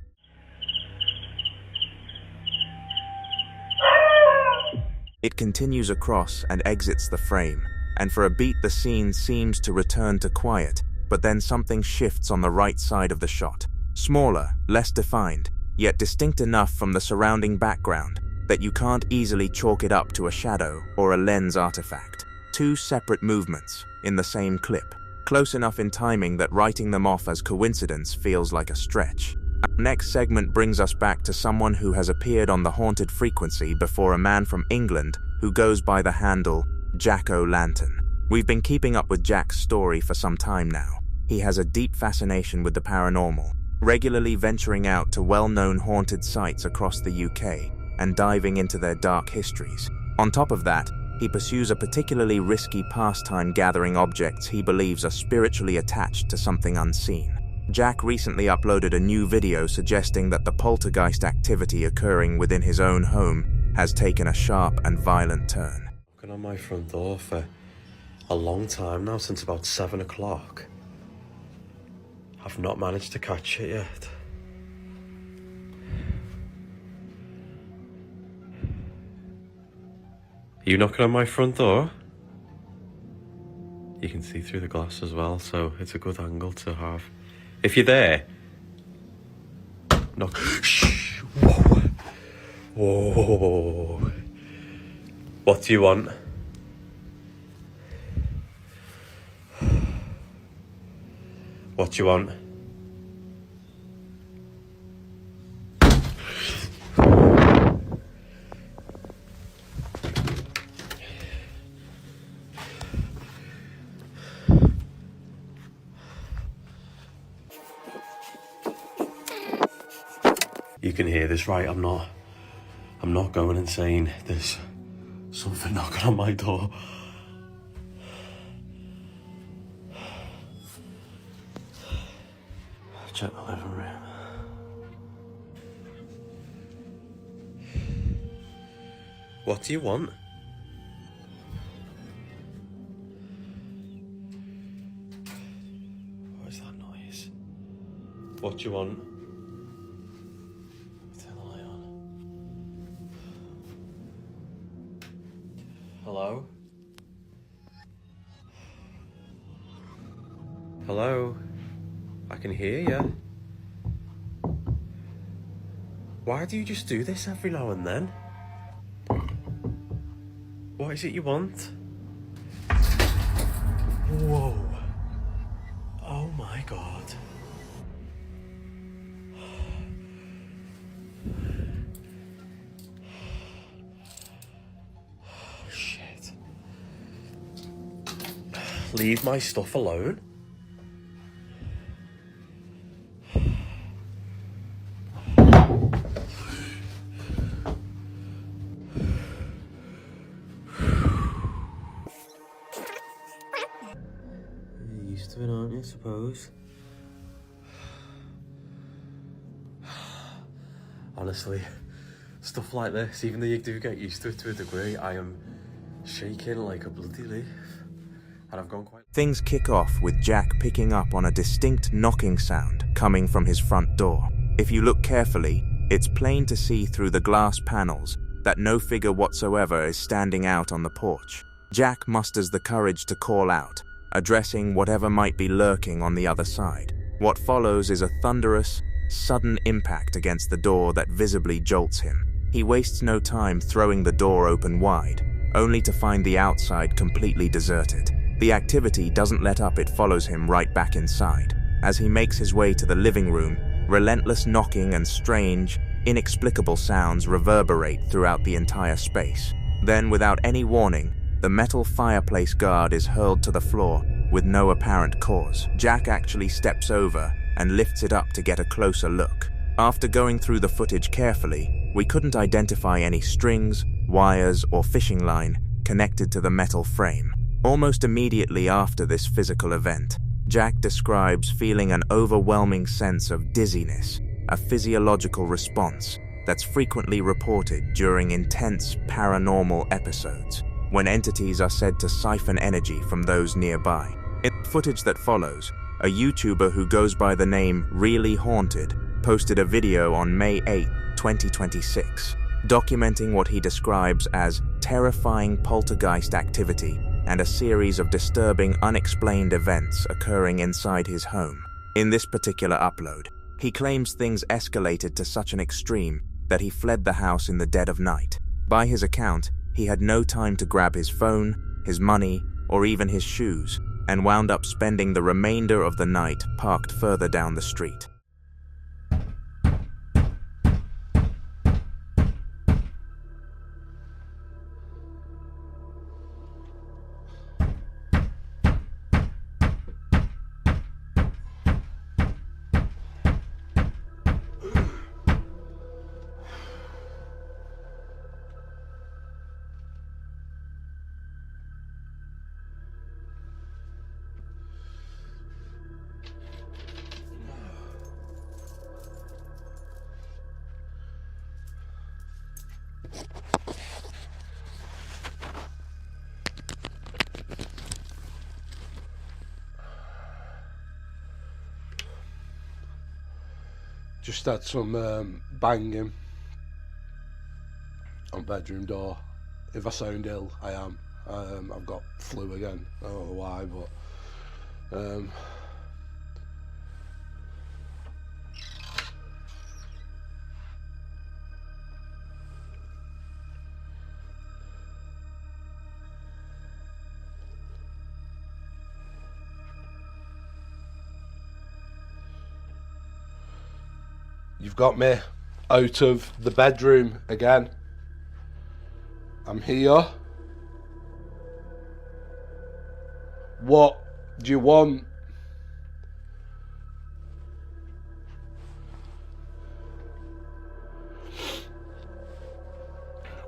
It continues across and exits the frame, and for a beat the scene seems to return to quiet, but then something shifts on the right side of the shot. Smaller, less defined, yet distinct enough from the surrounding background that you can't easily chalk it up to a shadow or a lens artifact. Two separate movements in the same clip, close enough in timing that writing them off as coincidence feels like a stretch. Our next segment brings us back to someone who has appeared on the haunted frequency before, a man from England who goes by the handle Jack-O-Lantern. We've been keeping up with Jack's story for some time now. He has a deep fascination with the paranormal, regularly venturing out to well-known haunted sites across the UK and diving into their dark histories. On top of that, he pursues a particularly risky pastime, gathering objects he believes are spiritually attached to something unseen. Jack recently uploaded a new video suggesting that the poltergeist activity occurring within his own home has taken a sharp and violent turn. I've been on my front door for a long time now, since about 7 o'clock. I've not managed to catch it yet. Are you knocking on my front door? You can see through the glass as well, so it's a good angle to have. If you're there, knock. Shh. Whoa. Whoa. What do you want? What do you want? You can hear this, right? I'm not going insane. There's something knocking on my door. Check the living room. What do you want? What is that noise? What do you want? Turn the light on. Hello? Hello? I can hear you. Why do you just do this every now and then? What is it you want? Whoa. Oh my God. Oh, shit. Leave my stuff alone. I suppose. Honestly, stuff like this, even though you do get used to it to a degree, I am shaking like a bloody leaf. And I've gone quite... Things kick off with Jack picking up on a distinct knocking sound coming from his front door. If you look carefully, it's plain to see through the glass panels that no figure whatsoever is standing out on the porch. Jack musters the courage to call out, addressing whatever might be lurking on the other side. What follows is a thunderous, sudden impact against the door that visibly jolts him. He wastes no time throwing the door open wide, only to find the outside completely deserted. The activity doesn't let up, it follows him right back inside. As he makes his way to the living room, relentless knocking and strange, inexplicable sounds reverberate throughout the entire space. Then, without any warning, the metal fireplace guard is hurled to the floor with no apparent cause. Jack actually steps over and lifts it up to get a closer look. After going through the footage carefully, We couldn't identify any strings, wires, or fishing line connected to the metal frame. Almost immediately after this physical event, Jack describes feeling an overwhelming sense of dizziness, a physiological response that's frequently reported during intense paranormal episodes, when entities are said to siphon energy from those nearby. In the footage that follows, a YouTuber who goes by the name Really Haunted posted a video on May 8, 2026, documenting what he describes as terrifying poltergeist activity and a series of disturbing unexplained events occurring inside his home. In this particular upload, he claims things escalated to such an extreme that he fled the house in the dead of night. By his account, he had no time to grab his phone, his money, or even his shoes, and wound up spending the remainder of the night parked further down the street. Just had some banging on bedroom door. If I sound ill, I am. I've got flu again. I don't know why, but you've got me out of the bedroom again. I'm here. What do you want?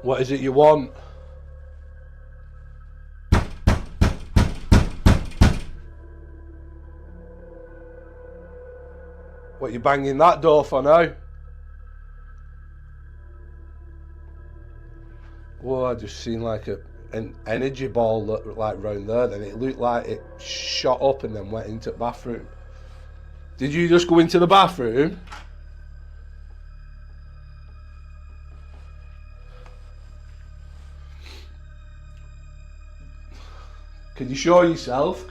What is it you want? What you banging that door for now? Well, I just seen like an energy ball like round there, then it looked like it shot up and then went into the bathroom. Did you just go into the bathroom? Can you show yourself?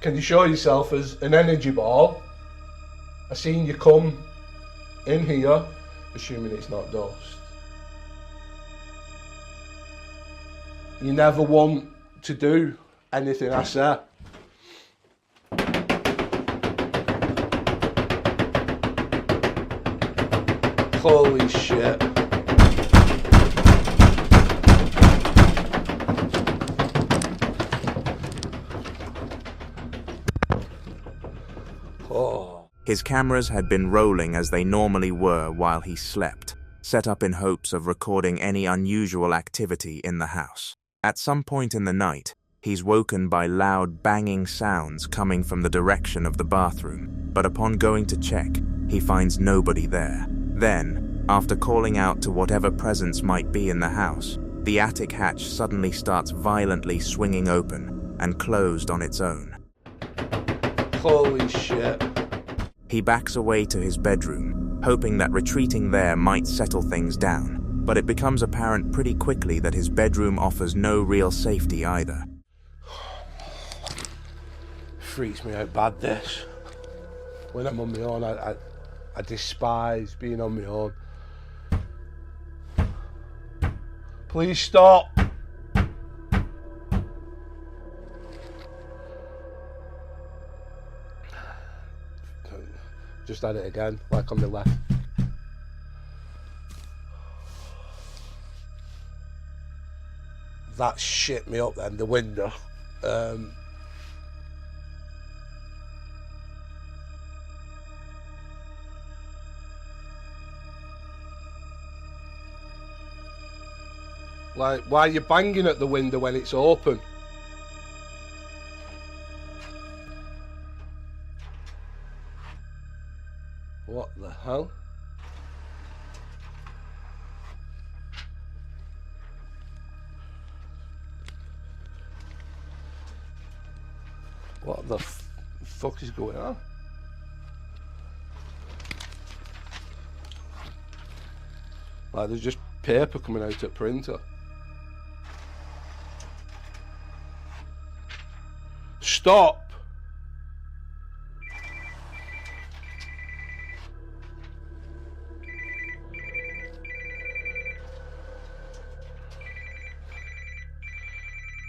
Can you show yourself as an energy ball? I seen you come in here, assuming it's not dust. You never want to do anything I say. Holy shit. His cameras had been rolling as they normally were while he slept, set up in hopes of recording any unusual activity in the house. At some point in the night, he's woken by loud banging sounds coming from the direction of the bathroom, but upon going to check, he finds nobody there. Then, after calling out to whatever presence might be in the house, the attic hatch suddenly starts violently swinging open and closed on its own. Holy shit. He backs away to his bedroom, hoping that retreating there might settle things down, but it becomes apparent pretty quickly that his bedroom offers no real safety either. Freaks me out bad, this. When I'm on my own, I despise being on my own. Please stop. Just had it again, like on the left. That shit me up then, the window. Like, why are you banging at the window when it's open? What the hell? What the fuck is going on? Like, there's just paper coming out at printer. Stop!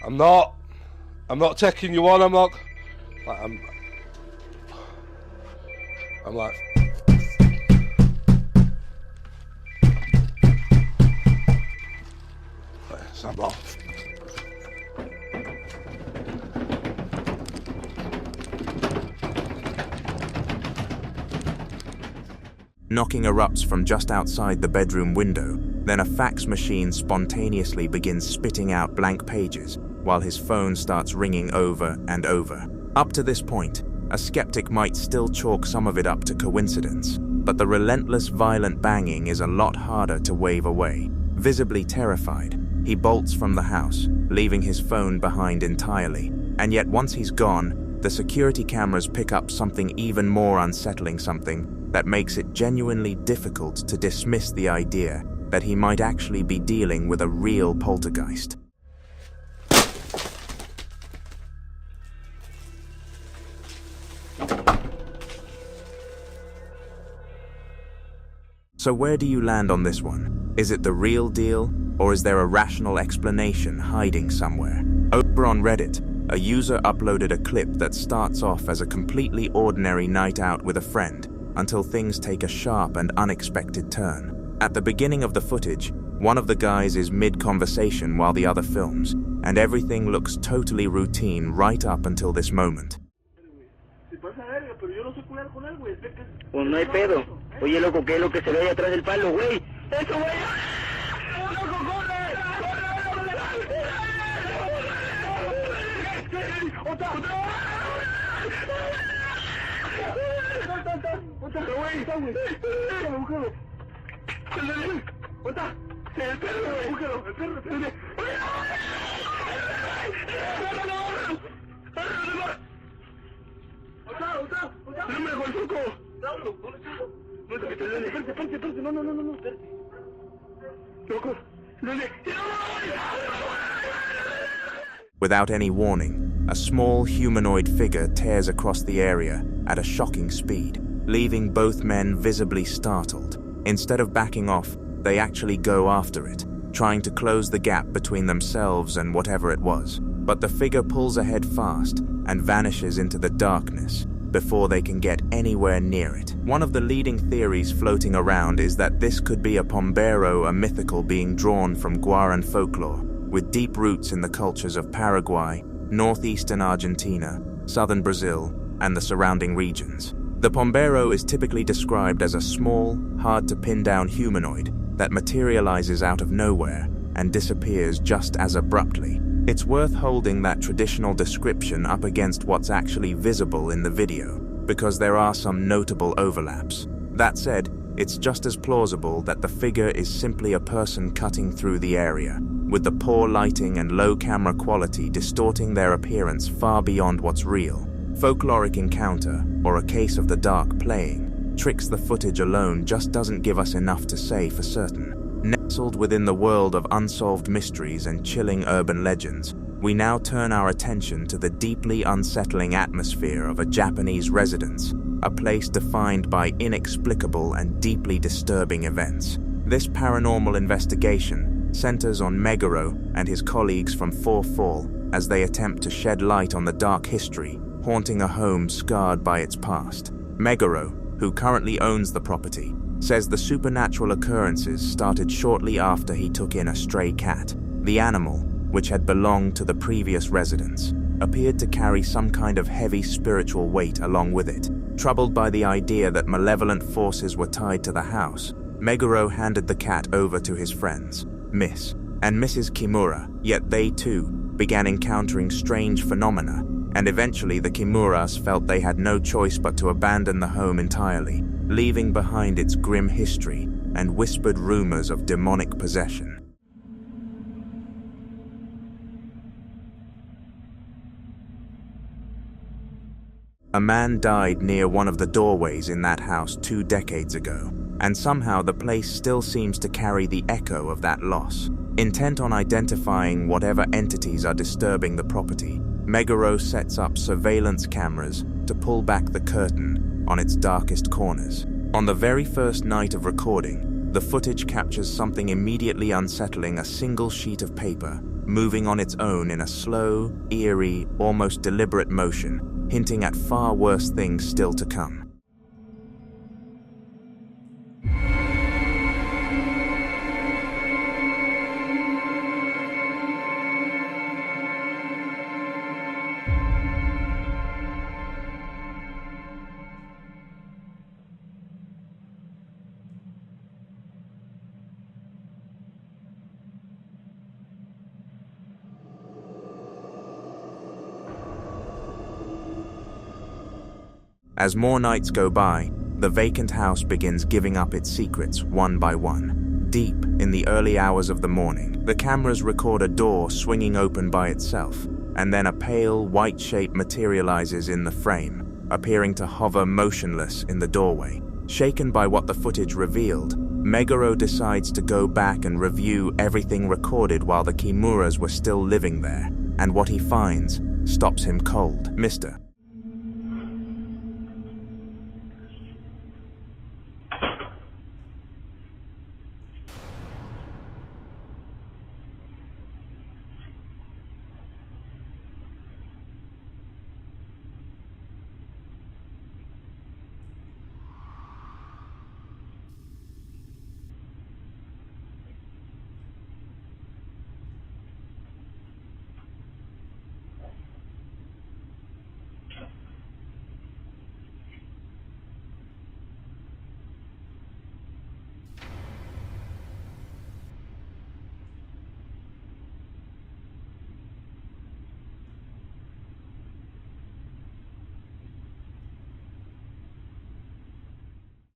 I'm not taking you on, I'm like, I'm off. Knocking erupts from just outside the bedroom window, then a fax machine spontaneously begins spitting out blank pages, while his phone starts ringing over and over. Up to this point, a skeptic might still chalk some of it up to coincidence, but the relentless violent banging is a lot harder to wave away. Visibly terrified, he bolts from the house, leaving his phone behind entirely. And yet once he's gone, the security cameras pick up something even more unsettling, something that makes it genuinely difficult to dismiss the idea that he might actually be dealing with a real poltergeist. So where do you land on this one? Is it the real deal, or is there a rational explanation hiding somewhere? Over on Reddit, a user uploaded a clip that starts off as a completely ordinary night out with a friend until things take a sharp and unexpected turn. At the beginning of the footage, one of the guys is mid-conversation while the other films, and everything looks totally routine right up until this moment. Pues no hay pedo. Oye, loco, ¿qué es lo que se ve ahí atrás del palo, güey? ¡Eso, güey! Without any warning, a small humanoid figure tears across the area at a shocking speed, leaving both men visibly startled. Instead of backing off, they actually go after it, trying to close the gap between themselves and whatever it was. But the figure pulls ahead fast and vanishes into the darkness before they can get anywhere near it. One of the leading theories floating around is that this could be a pombero, a mythical being drawn from Guaran folklore, with deep roots in the cultures of Paraguay, northeastern Argentina, southern Brazil, and the surrounding regions. The pombero is typically described as a small, hard-to-pin-down humanoid that materializes out of nowhere and disappears just as abruptly. It's worth holding that traditional description up against what's actually visible in the video, because there are some notable overlaps. That said, it's just as plausible that the figure is simply a person cutting through the area, with the poor lighting and low camera quality distorting their appearance far beyond what's real. Folkloric encounter, or a case of the dark playing, tricks the footage alone just doesn't give us enough to say for certain. Nestled within the world of unsolved mysteries and chilling urban legends, we now turn our attention to the deeply unsettling atmosphere of a Japanese residence, a place defined by inexplicable and deeply disturbing events. This paranormal investigation centers on Meguro and his colleagues from 4 Fall as they attempt to shed light on the dark history haunting a home scarred by its past. Meguro, who currently owns the property, says the supernatural occurrences started shortly after he took in a stray cat. The animal, which had belonged to the previous residents, appeared to carry some kind of heavy spiritual weight along with it. Troubled by the idea that malevolent forces were tied to the house, Meguro handed the cat over to his friends, Miss and Mrs. Kimura, yet they too began encountering strange phenomena, and eventually the Kimuras felt they had no choice but to abandon the home entirely, leaving behind its grim history and whispered rumors of demonic possession. A man died near one of the doorways in that house 2 decades ago, and somehow the place still seems to carry the echo of that loss. Intent on identifying whatever entities are disturbing the property, Meguro sets up surveillance cameras to pull back the curtain on its darkest corners. On the very first night of recording, the footage captures something immediately unsettling: a single sheet of paper moving on its own in a slow, eerie, almost deliberate motion, hinting at far worse things still to come. As more nights go by, the vacant house begins giving up its secrets one by one. Deep in the early hours of the morning, the cameras record a door swinging open by itself, and then a pale, white shape materializes in the frame, appearing to hover motionless in the doorway. Shaken by what the footage revealed, Meguro decides to go back and review everything recorded while the Kimuras were still living there, and what he finds stops him cold. Mr.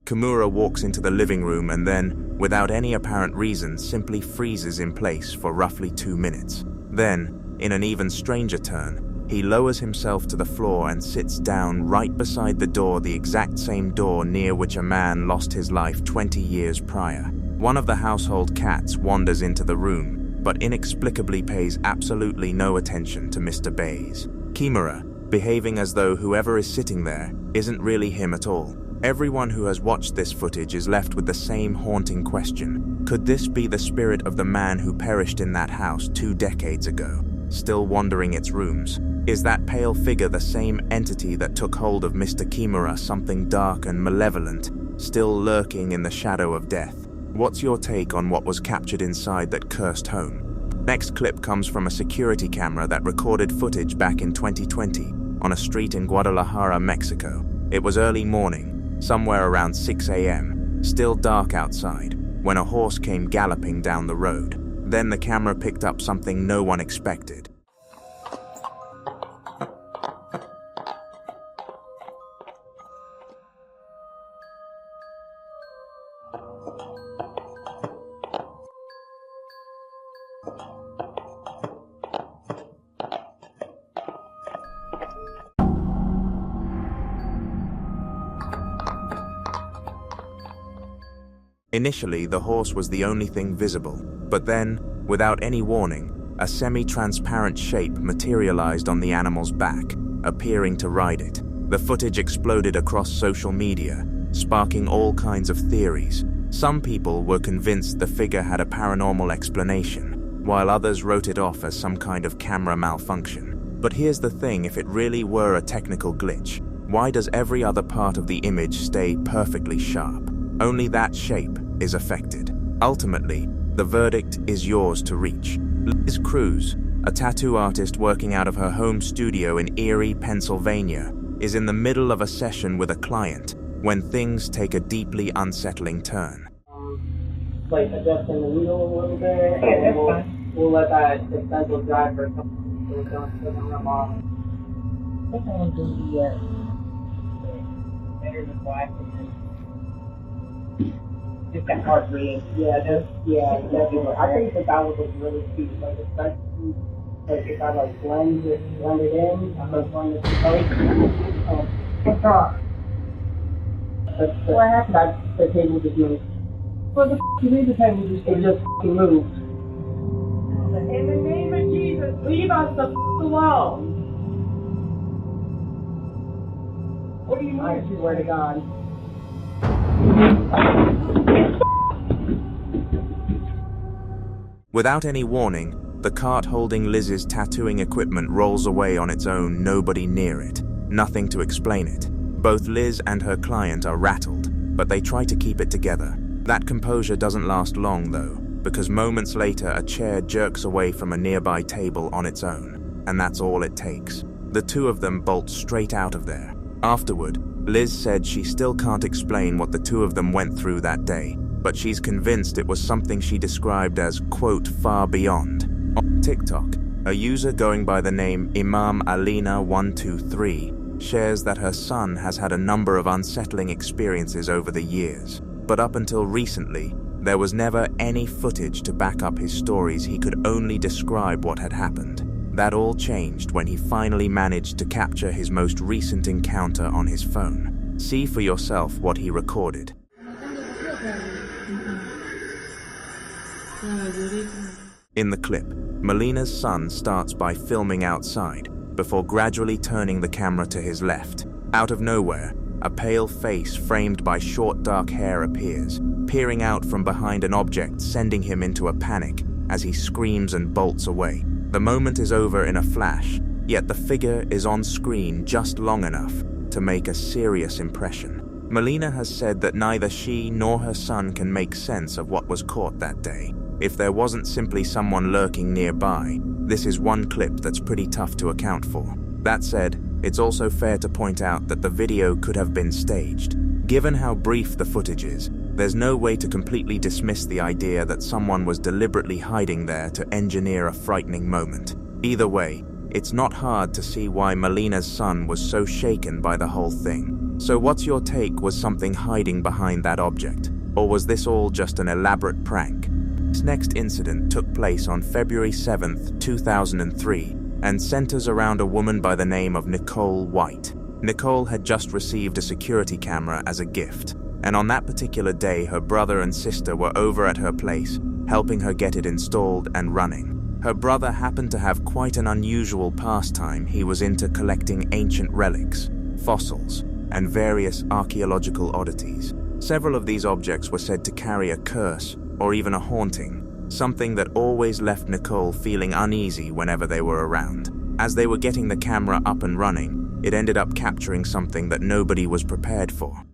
Kimura walks into the living room and then, without any apparent reason, simply freezes in place for roughly 2 minutes. Then, in an even stranger turn, he lowers himself to the floor and sits down right beside the door, the exact same door near which a man lost his life 20 years prior. One of the household cats wanders into the room, but inexplicably pays absolutely no attention to Mr. Bays. Kimura, behaving as though whoever is sitting there isn't really him at all. Everyone who has watched this footage is left with the same haunting question. Could this be the spirit of the man who perished in that house 2 decades ago, still wandering its rooms? Is that pale figure the same entity that took hold of Mr. Kimura, something dark and malevolent, still lurking in the shadow of death? What's your take on what was captured inside that cursed home? Next clip comes from a security camera that recorded footage back in 2020 on a street in Guadalajara, Mexico. It was early morning, somewhere around 6 a.m., still dark outside, when a horse came galloping down the road. Then the camera picked up something no one expected. Initially, the horse was the only thing visible, but then, without any warning, a semi-transparent shape materialized on the animal's back, appearing to ride it. The footage exploded across social media, sparking all kinds of theories. Some people were convinced the figure had a paranormal explanation, while others wrote it off as some kind of camera malfunction. But here's the thing: if it really were a technical glitch, why does every other part of the image stay perfectly sharp? Only that shape is affected. Ultimately, the verdict is yours to reach. Liz Cruz, a tattoo artist working out of her home studio in Erie, Pennsylvania, is in the middle of a session with a client when things take a deeply unsettling turn. Like adjusting the wheel a little bit. Yeah, that's fine. we'll let that expensive drive for a couple so it doesn't rub off. I think I want to do better than black. Just that heart rate. Yeah, definitely. I think that would look really cute. Like, especially like if I like blend it in, I'm like blend it together. What's wrong? What happened? The table just moved. What the f*** you mean the table just moved? In the name of Jesus, leave us the f*** alone. What do you mean? I swear to God. Without any warning, the cart holding Liz's tattooing equipment rolls away on its own, nobody near it. Nothing to explain it. Both Liz and her client are rattled, but they try to keep it together. That composure doesn't last long though, because moments later a chair jerks away from a nearby table on its own, and that's all it takes. The two of them bolt straight out of there. Afterward, Liz said she still can't explain what the two of them went through that day, but she's convinced it was something she described as, quote, far beyond. On TikTok, a user going by the name Imam Alina123 shares that her son has had a number of unsettling experiences over the years, but up until recently, there was never any footage to back up his stories. He could only describe what had happened. That all changed when he finally managed to capture his most recent encounter on his phone. See for yourself what he recorded. In the clip, Melina's son starts by filming outside, before gradually turning the camera to his left. Out of nowhere, a pale face framed by short dark hair appears, peering out from behind an object, sending him into a panic as he screams and bolts away. The moment is over in a flash, yet the figure is on screen just long enough to make a serious impression. Melina has said that neither she nor her son can make sense of what was caught that day. If there wasn't simply someone lurking nearby, this is one clip that's pretty tough to account for. That said, it's also fair to point out that the video could have been staged. Given how brief the footage is, there's no way to completely dismiss the idea that someone was deliberately hiding there to engineer a frightening moment. Either way, it's not hard to see why Melina's son was so shaken by the whole thing. So what's your take? Was something hiding behind that object? Or was this all just an elaborate prank? This next incident took place on February 7th, 2003, and centers around a woman by the name of Nicole White. Nicole had just received a security camera as a gift, and on that particular day her brother and sister were over at her place, helping her get it installed and running. Her brother happened to have quite an unusual pastime. He was into collecting ancient relics, fossils, and various archaeological oddities. Several of these objects were said to carry a curse or even a haunting, something that always left Nicole feeling uneasy whenever they were around. As they were getting the camera up and running, it ended up capturing something that nobody was prepared for.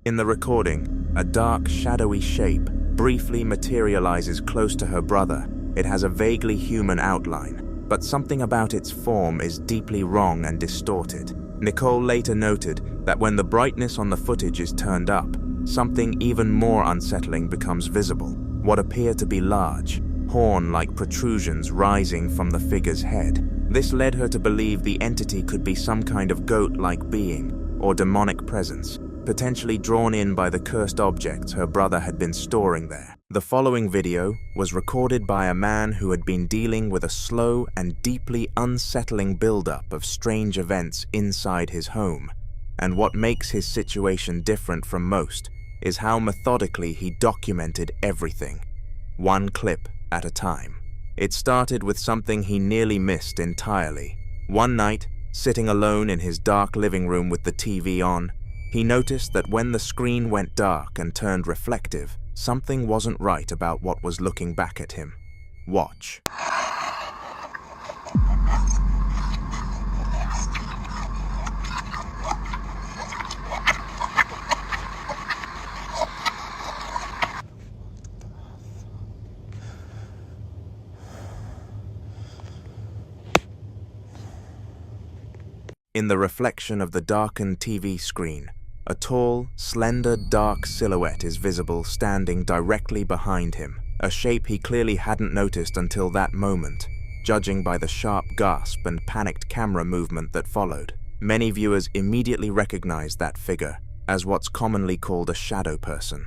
In the recording, a dark, shadowy shape briefly materializes close to her brother. It has a vaguely human outline, but something about its form is deeply wrong and distorted. Nicole later noted that when the brightness on the footage is turned up, something even more unsettling becomes visible. What appear to be large, horn-like protrusions rising from the figure's head. This led her to believe the entity could be some kind of goat-like being or demonic presence, potentially drawn in by the cursed objects her brother had been storing there. The following video was recorded by a man who had been dealing with a slow and deeply unsettling buildup of strange events inside his home. And what makes his situation different from most is how methodically he documented everything, one clip at a time. It started with something he nearly missed entirely. One night, sitting alone in his dark living room with the TV on, he noticed that when the screen went dark and turned reflective, something wasn't right about what was looking back at him. Watch. In the reflection of the darkened TV screen, a tall, slender, dark silhouette is visible standing directly behind him, a shape he clearly hadn't noticed until that moment, judging by the sharp gasp and panicked camera movement that followed. Many viewers immediately recognized that figure as what's commonly called a shadow person,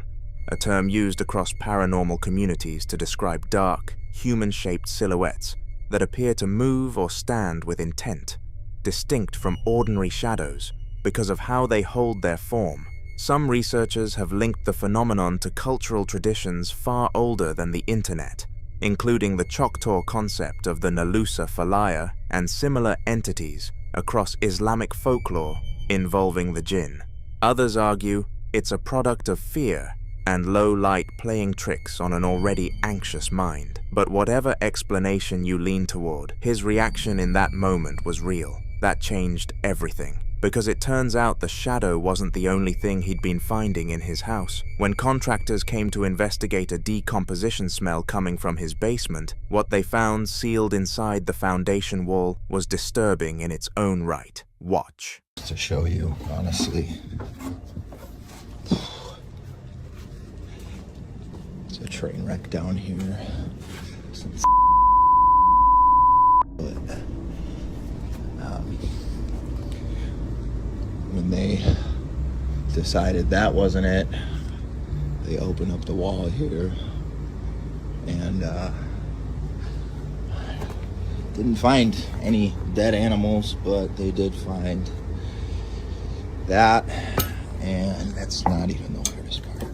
a term used across paranormal communities to describe dark, human-shaped silhouettes that appear to move or stand with intent, distinct from ordinary shadows because of how they hold their form. Some researchers have linked the phenomenon to cultural traditions far older than the internet, including the Choctaw concept of the Nalusa Falaya and similar entities across Islamic folklore involving the jinn. Others argue it's a product of fear and low light playing tricks on an already anxious mind. But whatever explanation you lean toward, his reaction in that moment was real. That changed everything, because it turns out the shadow wasn't the only thing he'd been finding in his house. When contractors came to investigate a decomposition smell coming from his basement, what they found sealed inside the foundation wall was disturbing in its own right. Watch. To show you, honestly. It's a train wreck down here. When they decided that wasn't it, they opened up the wall here and didn't find any dead animals, but they did find that, and that's not even the weirdest part.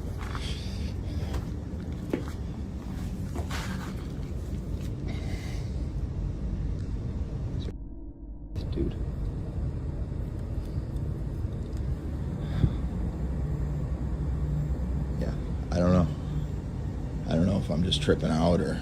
Dude. Yeah, I don't know. I don't know if I'm just tripping out or...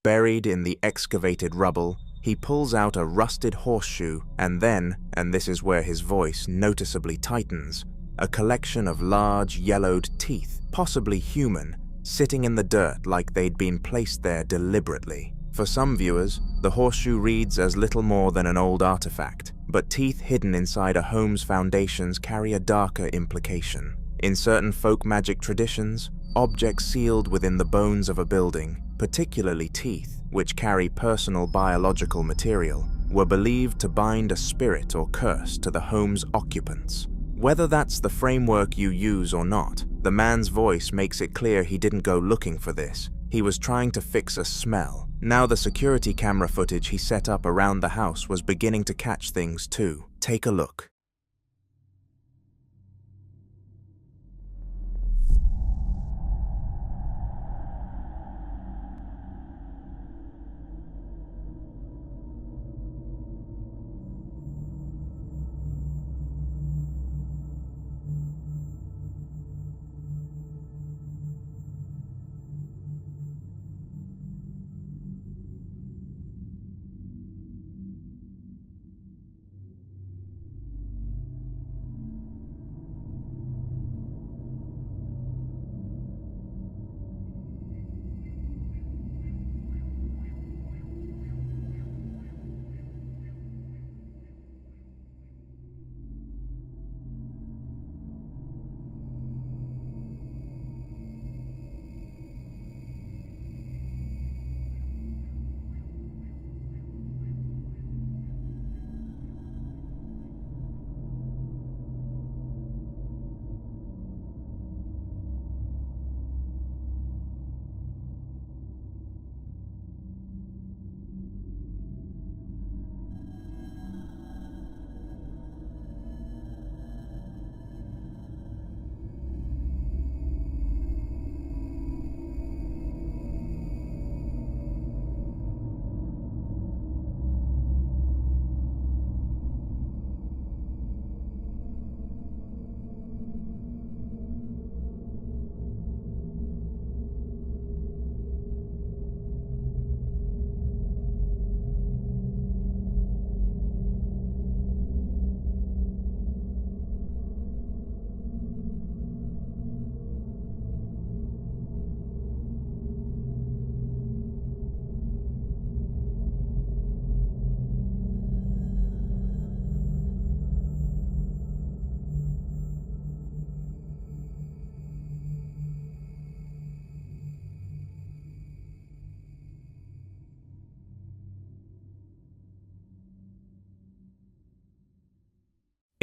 Buried in the excavated rubble, he pulls out a rusted horseshoe and then, and this is where his voice noticeably tightens, a collection of large, yellowed teeth, possibly human, sitting in the dirt like they'd been placed there deliberately. For some viewers, the horseshoe reads as little more than an old artifact, but teeth hidden inside a home's foundations carry a darker implication. In certain folk magic traditions, objects sealed within the bones of a building, particularly teeth, which carry personal biological material, were believed to bind a spirit or curse to the home's occupants. Whether that's the framework you use or not, the man's voice makes it clear he didn't go looking for this. He was trying to fix a smell. Now the security camera footage he set up around the house was beginning to catch things too. Take a look.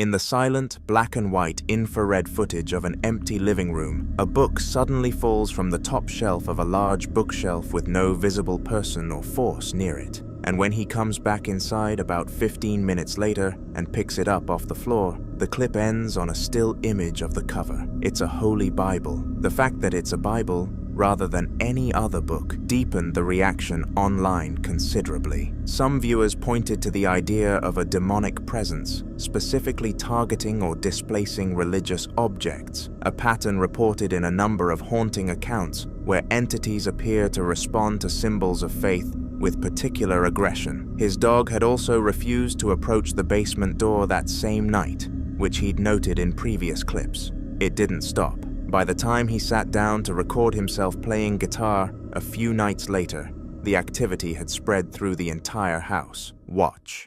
In the silent, black and white infrared footage of an empty living room, a book suddenly falls from the top shelf of a large bookshelf with no visible person or force near it. And when he comes back inside about 15 minutes later and picks it up off the floor, the clip ends on a still image of the cover. It's a Holy Bible. The fact that it's a Bible, rather than any other book, deepened the reaction online considerably. Some viewers pointed to the idea of a demonic presence, specifically targeting or displacing religious objects, a pattern reported in a number of haunting accounts where entities appear to respond to symbols of faith with particular aggression. His dog had also refused to approach the basement door that same night, which he'd noted in previous clips. It didn't stop. By the time he sat down to record himself playing guitar a few nights later, the activity had spread through the entire house. Watch.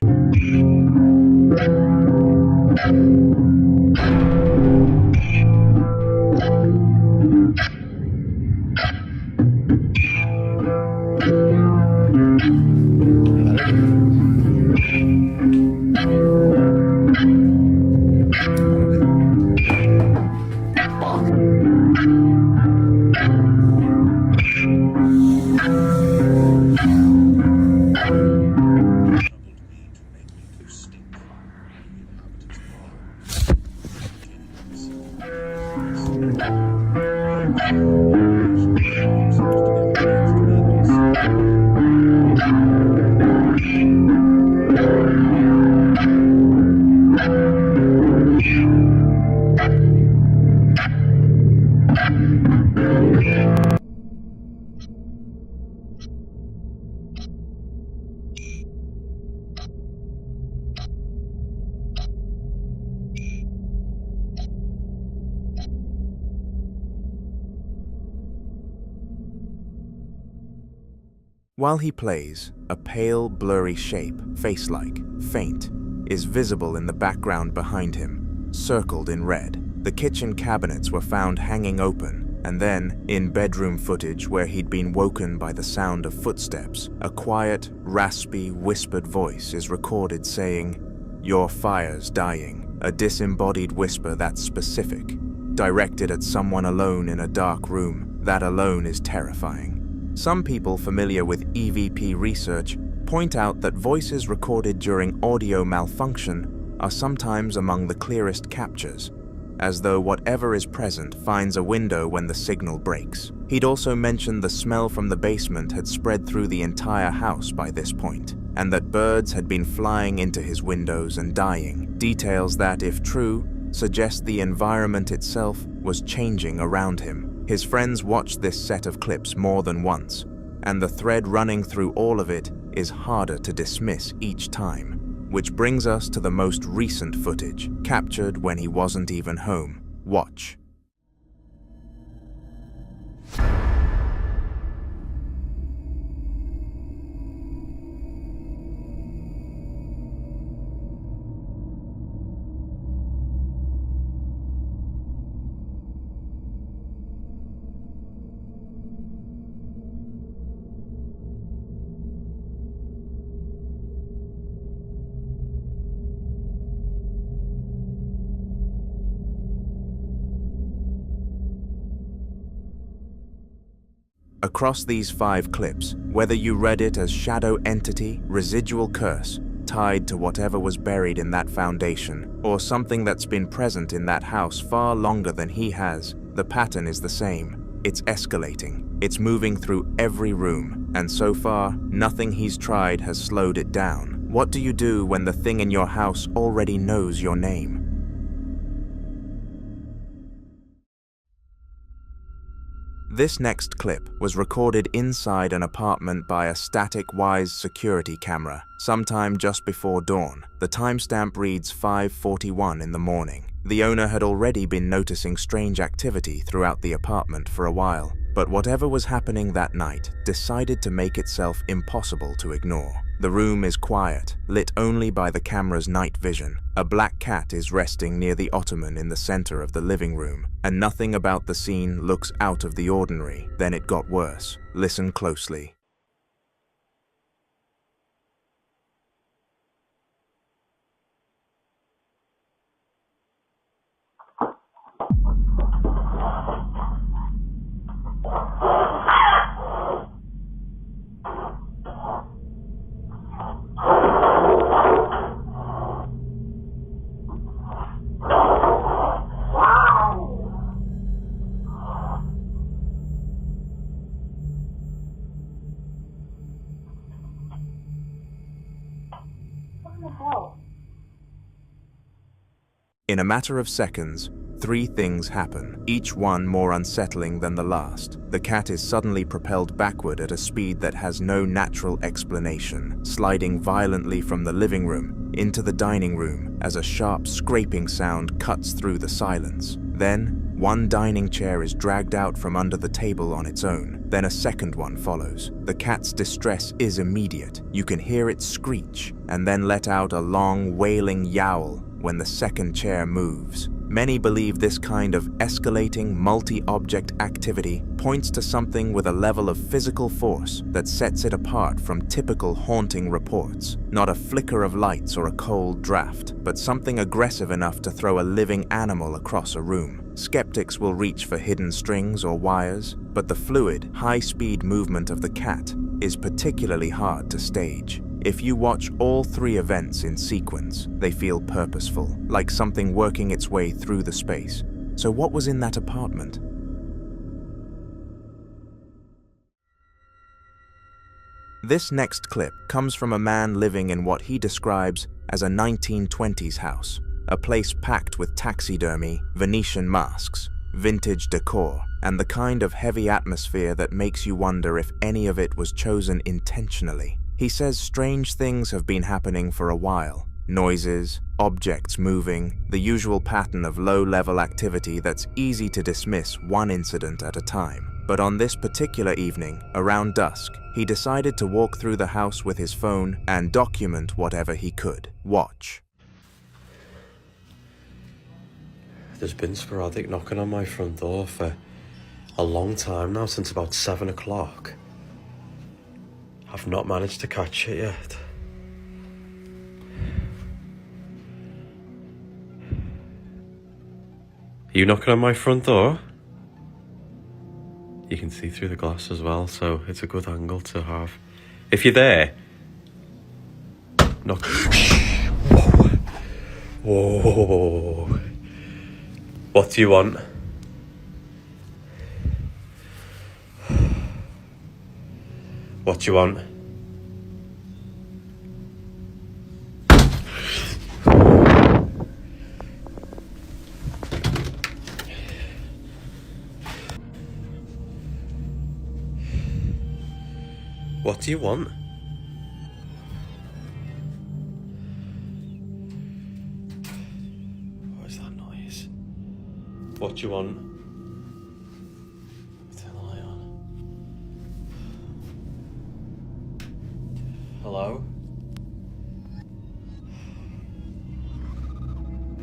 While he plays, a pale, blurry shape, face-like, faint, is visible in the background behind him, circled in red. The kitchen cabinets were found hanging open, and then, in bedroom footage where he'd been woken by the sound of footsteps, a quiet, raspy, whispered voice is recorded saying, "Your fire's dying," a disembodied whisper that's specific, directed at someone alone in a dark room. That alone is terrifying. Some people familiar with EVP research point out that voices recorded during audio malfunction are sometimes among the clearest captures, as though whatever is present finds a window when the signal breaks. He'd also mentioned the smell from the basement had spread through the entire house by this point, and that birds had been flying into his windows and dying, details that, if true, suggest the environment itself was changing around him. His friends watched this set of clips more than once, and the thread running through all of it is harder to dismiss each time. Which brings us to the most recent footage, captured when he wasn't even home. Watch. Across these 5 clips, whether you read it as shadow entity, residual curse, tied to whatever was buried in that foundation, or something that's been present in that house far longer than he has, the pattern is the same. It's escalating. It's moving through every room, and so far, nothing he's tried has slowed it down. What do you do when the thing in your house already knows your name? This next clip was recorded inside an apartment by a static Wyze security camera, sometime just before dawn. The timestamp reads 5:41 in the morning. The owner had already been noticing strange activity throughout the apartment for a while, but whatever was happening that night decided to make itself impossible to ignore. The room is quiet, lit only by the camera's night vision. A black cat is resting near the ottoman in the center of the living room, and nothing about the scene looks out of the ordinary. Then it got worse. Listen closely. In a matter of seconds, 3 things happen, each one more unsettling than the last. The cat is suddenly propelled backward at a speed that has no natural explanation, sliding violently from the living room into the dining room as a sharp scraping sound cuts through the silence. Then, one dining chair is dragged out from under the table on its own. Then a second one follows. The cat's distress is immediate. You can hear it screech and then let out a long, wailing yowl when the second chair moves. Many believe this kind of escalating multi-object activity points to something with a level of physical force that sets it apart from typical haunting reports. Not a flicker of lights or a cold draft, but something aggressive enough to throw a living animal across a room. Skeptics will reach for hidden strings or wires, but the fluid, high-speed movement of the cat is particularly hard to stage. If you watch all 3 events in sequence, they feel purposeful, like something working its way through the space. So what was in that apartment? This next clip comes from a man living in what he describes as a 1920s house, a place packed with taxidermy, Venetian masks, vintage decor, and the kind of heavy atmosphere that makes you wonder if any of it was chosen intentionally. He says strange things have been happening for a while. Noises, objects moving, the usual pattern of low-level activity that's easy to dismiss one incident at a time. But on this particular evening, around dusk, he decided to walk through the house with his phone and document whatever he could. Watch. There's been sporadic knocking on my front door for a long time now, since about 7 o'clock. I've not managed to catch it yet. Are you knocking on my front door? You can see through the glass as well, so it's a good angle to have. If you're there, knock. Whoa. Whoa. What do you want? What do you want? What do you want? What is that noise? What do you want? Turn the light on. Hello?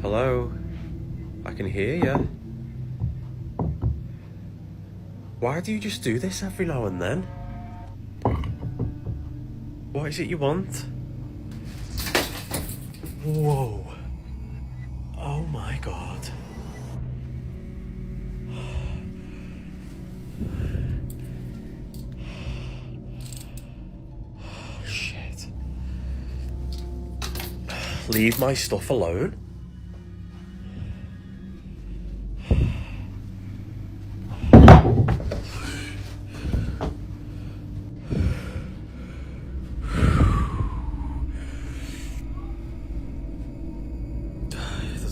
Hello? I can hear you. Why do you just do this every now and then? What is it you want? Whoa. Oh my god. Shit. Leave my stuff alone.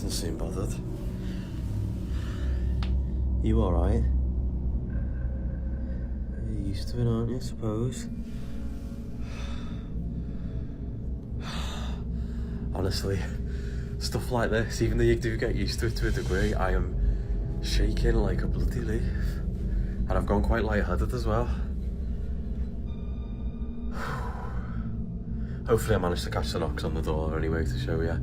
Seem bothered. You alright? You're used to it, aren't you, I suppose? Honestly, stuff like this, even though you do get used to it to a degree, I am shaking like a bloody leaf. And I've gone quite lightheaded as well. Hopefully I managed to catch the knocks on the door anyway to show you.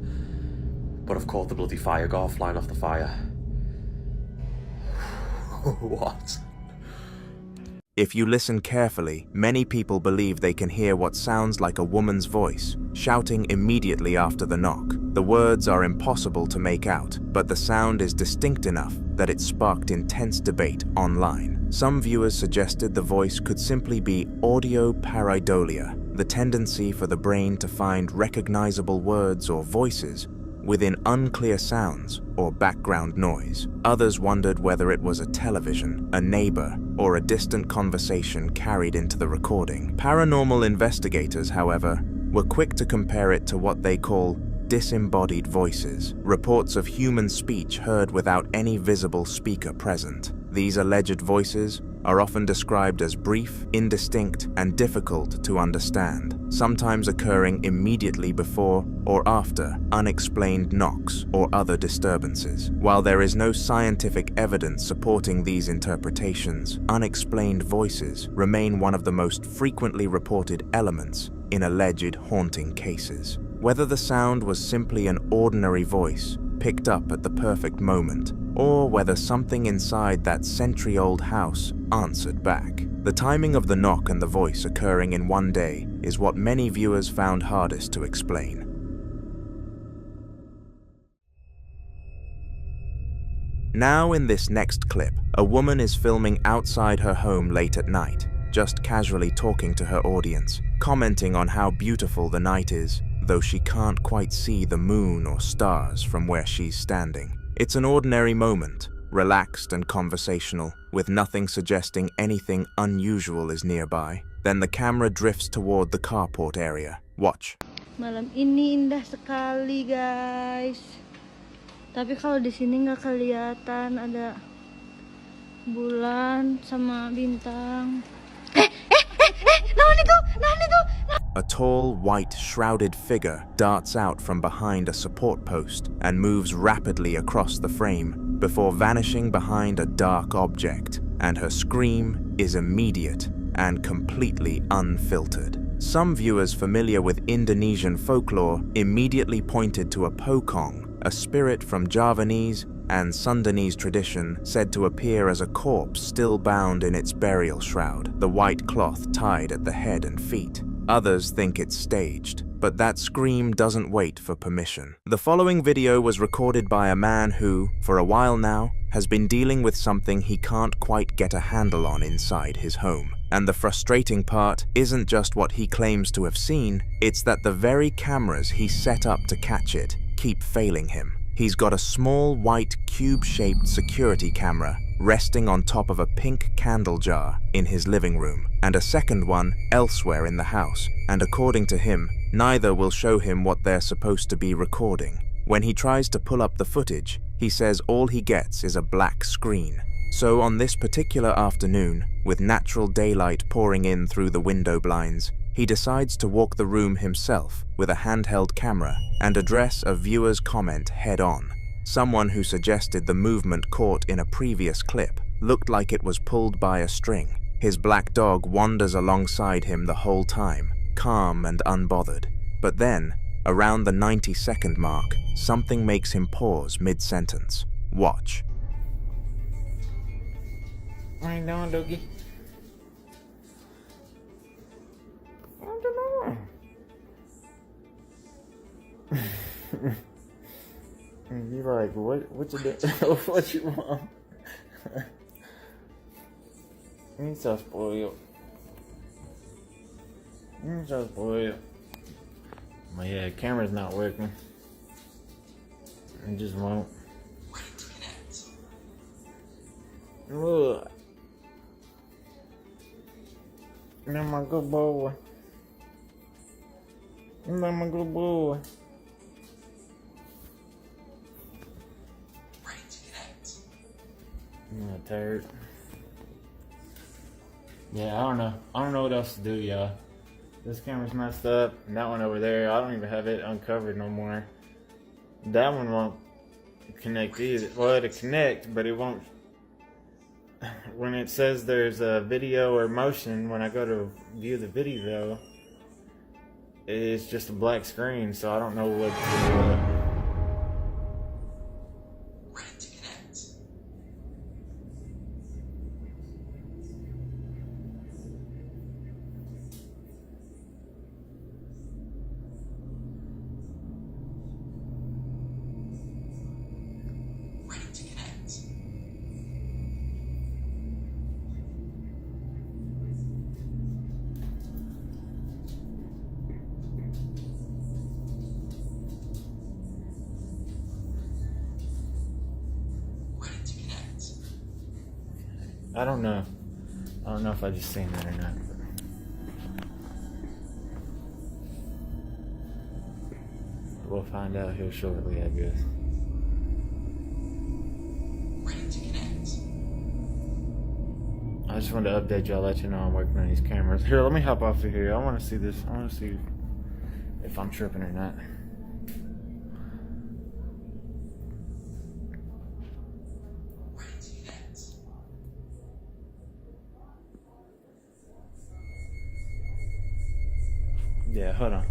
But I've caught the bloody fire guard flying off the fire. What? If you listen carefully, many people believe they can hear what sounds like a woman's voice, shouting immediately after the knock. The words are impossible to make out, but the sound is distinct enough that it sparked intense debate online. Some viewers suggested the voice could simply be audio pareidolia, the tendency for the brain to find recognizable words or voices within unclear sounds or background noise. Others wondered whether it was a television, a neighbor, or a distant conversation carried into the recording. Paranormal investigators, however, were quick to compare it to what they call disembodied voices, reports of human speech heard without any visible speaker present. These alleged voices are often described as brief, indistinct, and difficult to understand, sometimes occurring immediately before or after unexplained knocks or other disturbances. While there is no scientific evidence supporting these interpretations, unexplained voices remain one of the most frequently reported elements in alleged haunting cases. Whether the sound was simply an ordinary voice picked up at the perfect moment, or whether something inside that century-old house answered back. The timing of the knock and the voice occurring in one day is what many viewers found hardest to explain. Now in this next clip, a woman is filming outside her home late at night, just casually talking to her audience, commenting on how beautiful the night is, though she can't quite see the moon or stars from where she's standing. It's an ordinary moment, relaxed and conversational, with nothing suggesting anything unusual is nearby. Then the camera drifts toward the carport area. Watch. Malam ini indah sekali, guys. Tapi kalau di sini nggak kelihatan ada bulan sama bintang. A tall, white, shrouded figure darts out from behind a support post and moves rapidly across the frame before vanishing behind a dark object, and her scream is immediate and completely unfiltered. Some viewers familiar with Indonesian folklore immediately pointed to a pokong, a spirit from Javanese and Sundanese tradition said to appear as a corpse still bound in its burial shroud, the white cloth tied at the head and feet. Others think it's staged, but that scream doesn't wait for permission. The following video was recorded by a man who, for a while now, has been dealing with something he can't quite get a handle on inside his home. And the frustrating part isn't just what he claims to have seen, it's that the very cameras he set up to catch it keep failing him. He's got a small white cube-shaped security camera resting on top of a pink candle jar in his living room, and a second one elsewhere in the house, and according to him, neither will show him what they're supposed to be recording. When he tries to pull up the footage, he says all he gets is a black screen. So on this particular afternoon, with natural daylight pouring in through the window blinds, he decides to walk the room himself with a handheld camera and address a viewer's comment head-on. Someone who suggested the movement caught in a previous clip looked like it was pulled by a string. His black dog wanders alongside him the whole time, calm and unbothered. But then, around the 90-second mark, something makes him pause mid-sentence. Watch. What are you doing, Doogie? What you doing? You like, what you doing? What you want? You're so spoiled. You're so spoiled. Well, yeah, camera's not working. It just won't. Look. You're my good boy. You're my good boy. I'm not tired. Yeah, I don't know what else to do, y'all. This camera's messed up, and that one over there, I don't even have it uncovered no more. That one won't connect either. Well, it'll connect, but it won't. When it says there's a video or motion, when I go to view the video, it's just a black screen, so I don't know what to do. I don't know. I don't know if I just seen that or not. We'll find out here shortly, I guess. I just wanted to update y'all, let you know I'm working on these cameras. Here, let me hop off of here. I want to see this. I want to see if I'm tripping or not. Yeah, hold on.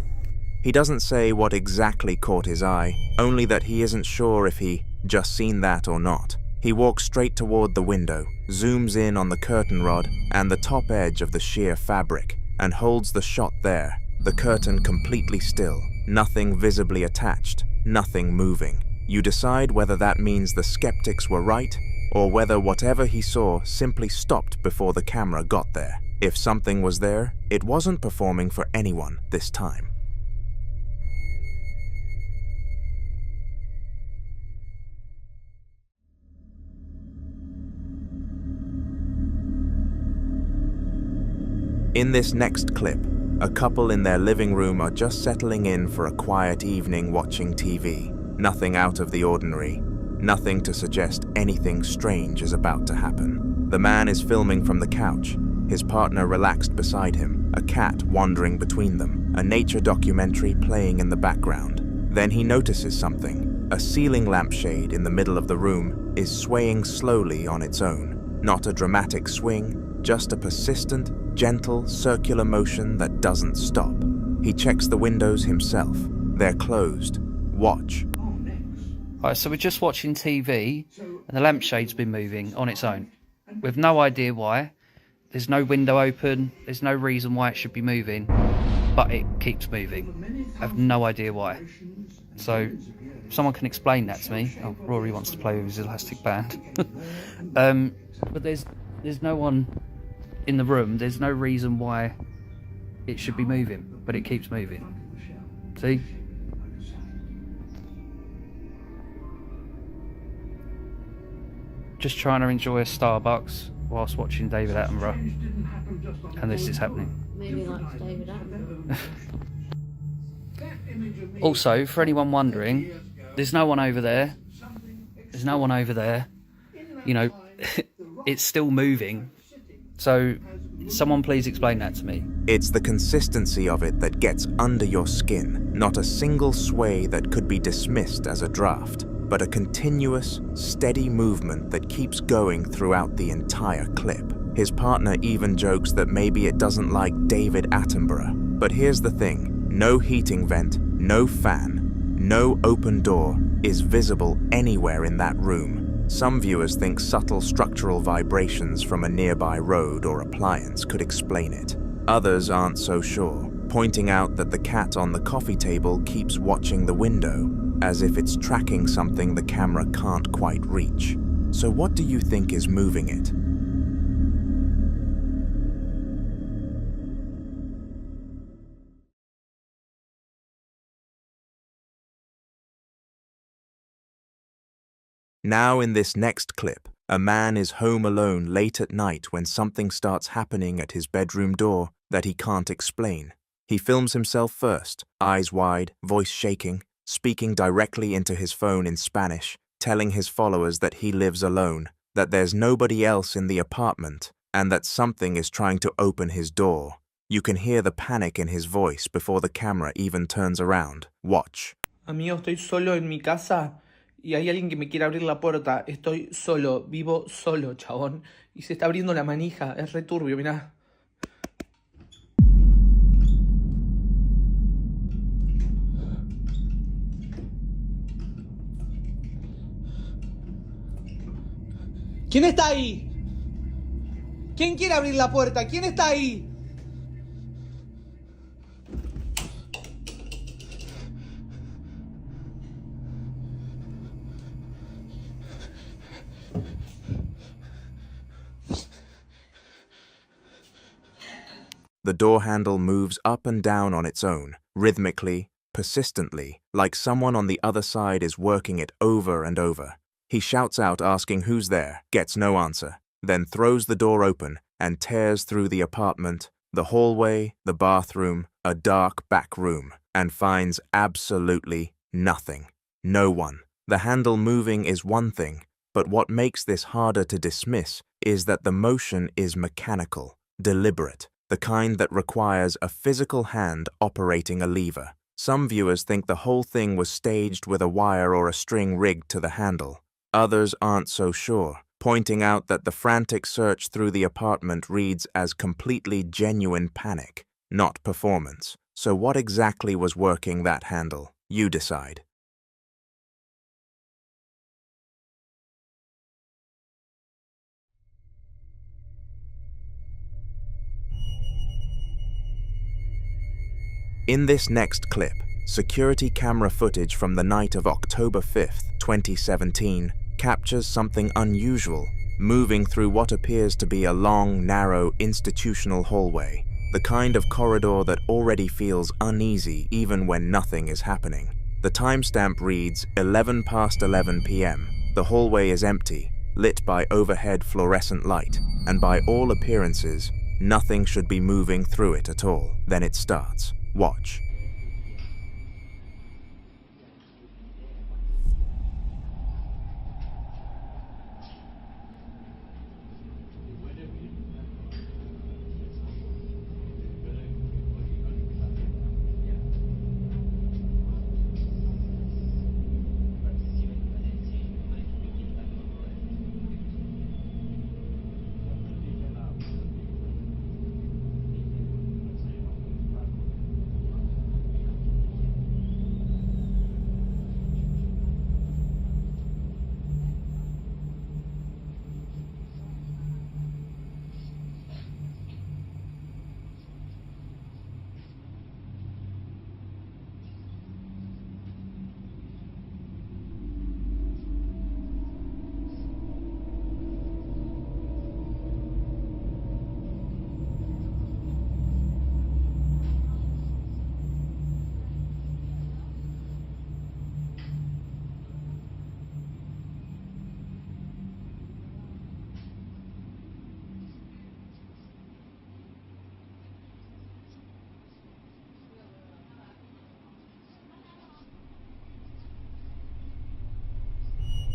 He doesn't say what exactly caught his eye, only that he isn't sure if he just seen that or not. He walks straight toward the window, zooms in on the curtain rod and the top edge of the sheer fabric, and holds the shot there, the curtain completely still, nothing visibly attached, nothing moving. You decide whether that means the skeptics were right, or whether whatever he saw simply stopped before the camera got there. If something was there, it wasn't performing for anyone this time. In this next clip, a couple in their living room are just settling in for a quiet evening watching TV. Nothing out of the ordinary, nothing to suggest anything strange is about to happen. The man is filming from the couch, his partner relaxed beside him, a cat wandering between them, a nature documentary playing in the background. Then he notices something. A ceiling lampshade in the middle of the room is swaying slowly on its own. Not a dramatic swing, just a persistent, gentle, circular motion that doesn't stop. He checks the windows himself. They're closed. Watch. Alright, so we're just watching TV, and the lampshade's been moving on its own. We've no idea why. There's no window open, there's no reason why it should be moving, but it keeps moving. I have no idea why. So, if someone can explain that to me. Oh, Rory wants to play with his elastic band. But there's no one in the room, there's no reason why it should be moving, but it keeps moving. See? Just trying to enjoy a Starbucks whilst watching David Attenborough, and this is happening. Maybe he likes David Attenborough. Also, for anyone wondering, there's no one over there. There's no one over there. You know, it's still moving. So, someone please explain that to me. It's the consistency of it that gets under your skin, not a single sway that could be dismissed as a draft, but a continuous, steady movement that keeps going throughout the entire clip. His partner even jokes that maybe it doesn't like David Attenborough. But here's the thing, no heating vent, no fan, no open door is visible anywhere in that room. Some viewers think subtle structural vibrations from a nearby road or appliance could explain it. Others aren't so sure, pointing out that the cat on the coffee table keeps watching the window, as if it's tracking something the camera can't quite reach. So what do you think is moving it? Now in this next clip, a man is home alone late at night when something starts happening at his bedroom door that he can't explain. He films himself first, eyes wide, voice shaking, speaking directly into his phone in Spanish, telling his followers that he lives alone, that there's nobody else in the apartment, and that something is trying to open his door. You can hear the panic in his voice before the camera even turns around. Watch. Amigo, estoy solo en mi casa y hay alguien que me quiere abrir la puerta. Estoy solo, vivo solo, chabón. Y se está abriendo la manija, es returbio, mirá. ¿Quién está ahí? ¿Quién quiere abrir la puerta? ¿Quién está ahí? The door handle moves up and down on its own, rhythmically, persistently, like someone on the other side is working it over and over. He shouts out asking who's there, gets no answer, then throws the door open and tears through the apartment, the hallway, the bathroom, a dark back room, and finds absolutely Nothing. No one. The handle moving is one thing, but what makes this harder to dismiss is that the motion is mechanical, deliberate, the kind that requires a physical hand operating a lever. Some viewers think the whole thing was staged with a wire or a string rigged to the handle. Others aren't so sure, pointing out that the frantic search through the apartment reads as completely genuine panic, not performance. So what exactly was working that handle? You decide. In this next clip, security camera footage from the night of October 5th, 2017, captures something unusual, moving through what appears to be a long, narrow, institutional hallway, the kind of corridor that already feels uneasy even when nothing is happening. The timestamp reads 11 past 11 p.m. The hallway is empty, lit by overhead fluorescent light, and by all appearances, nothing should be moving through it at all. Then it starts. Watch.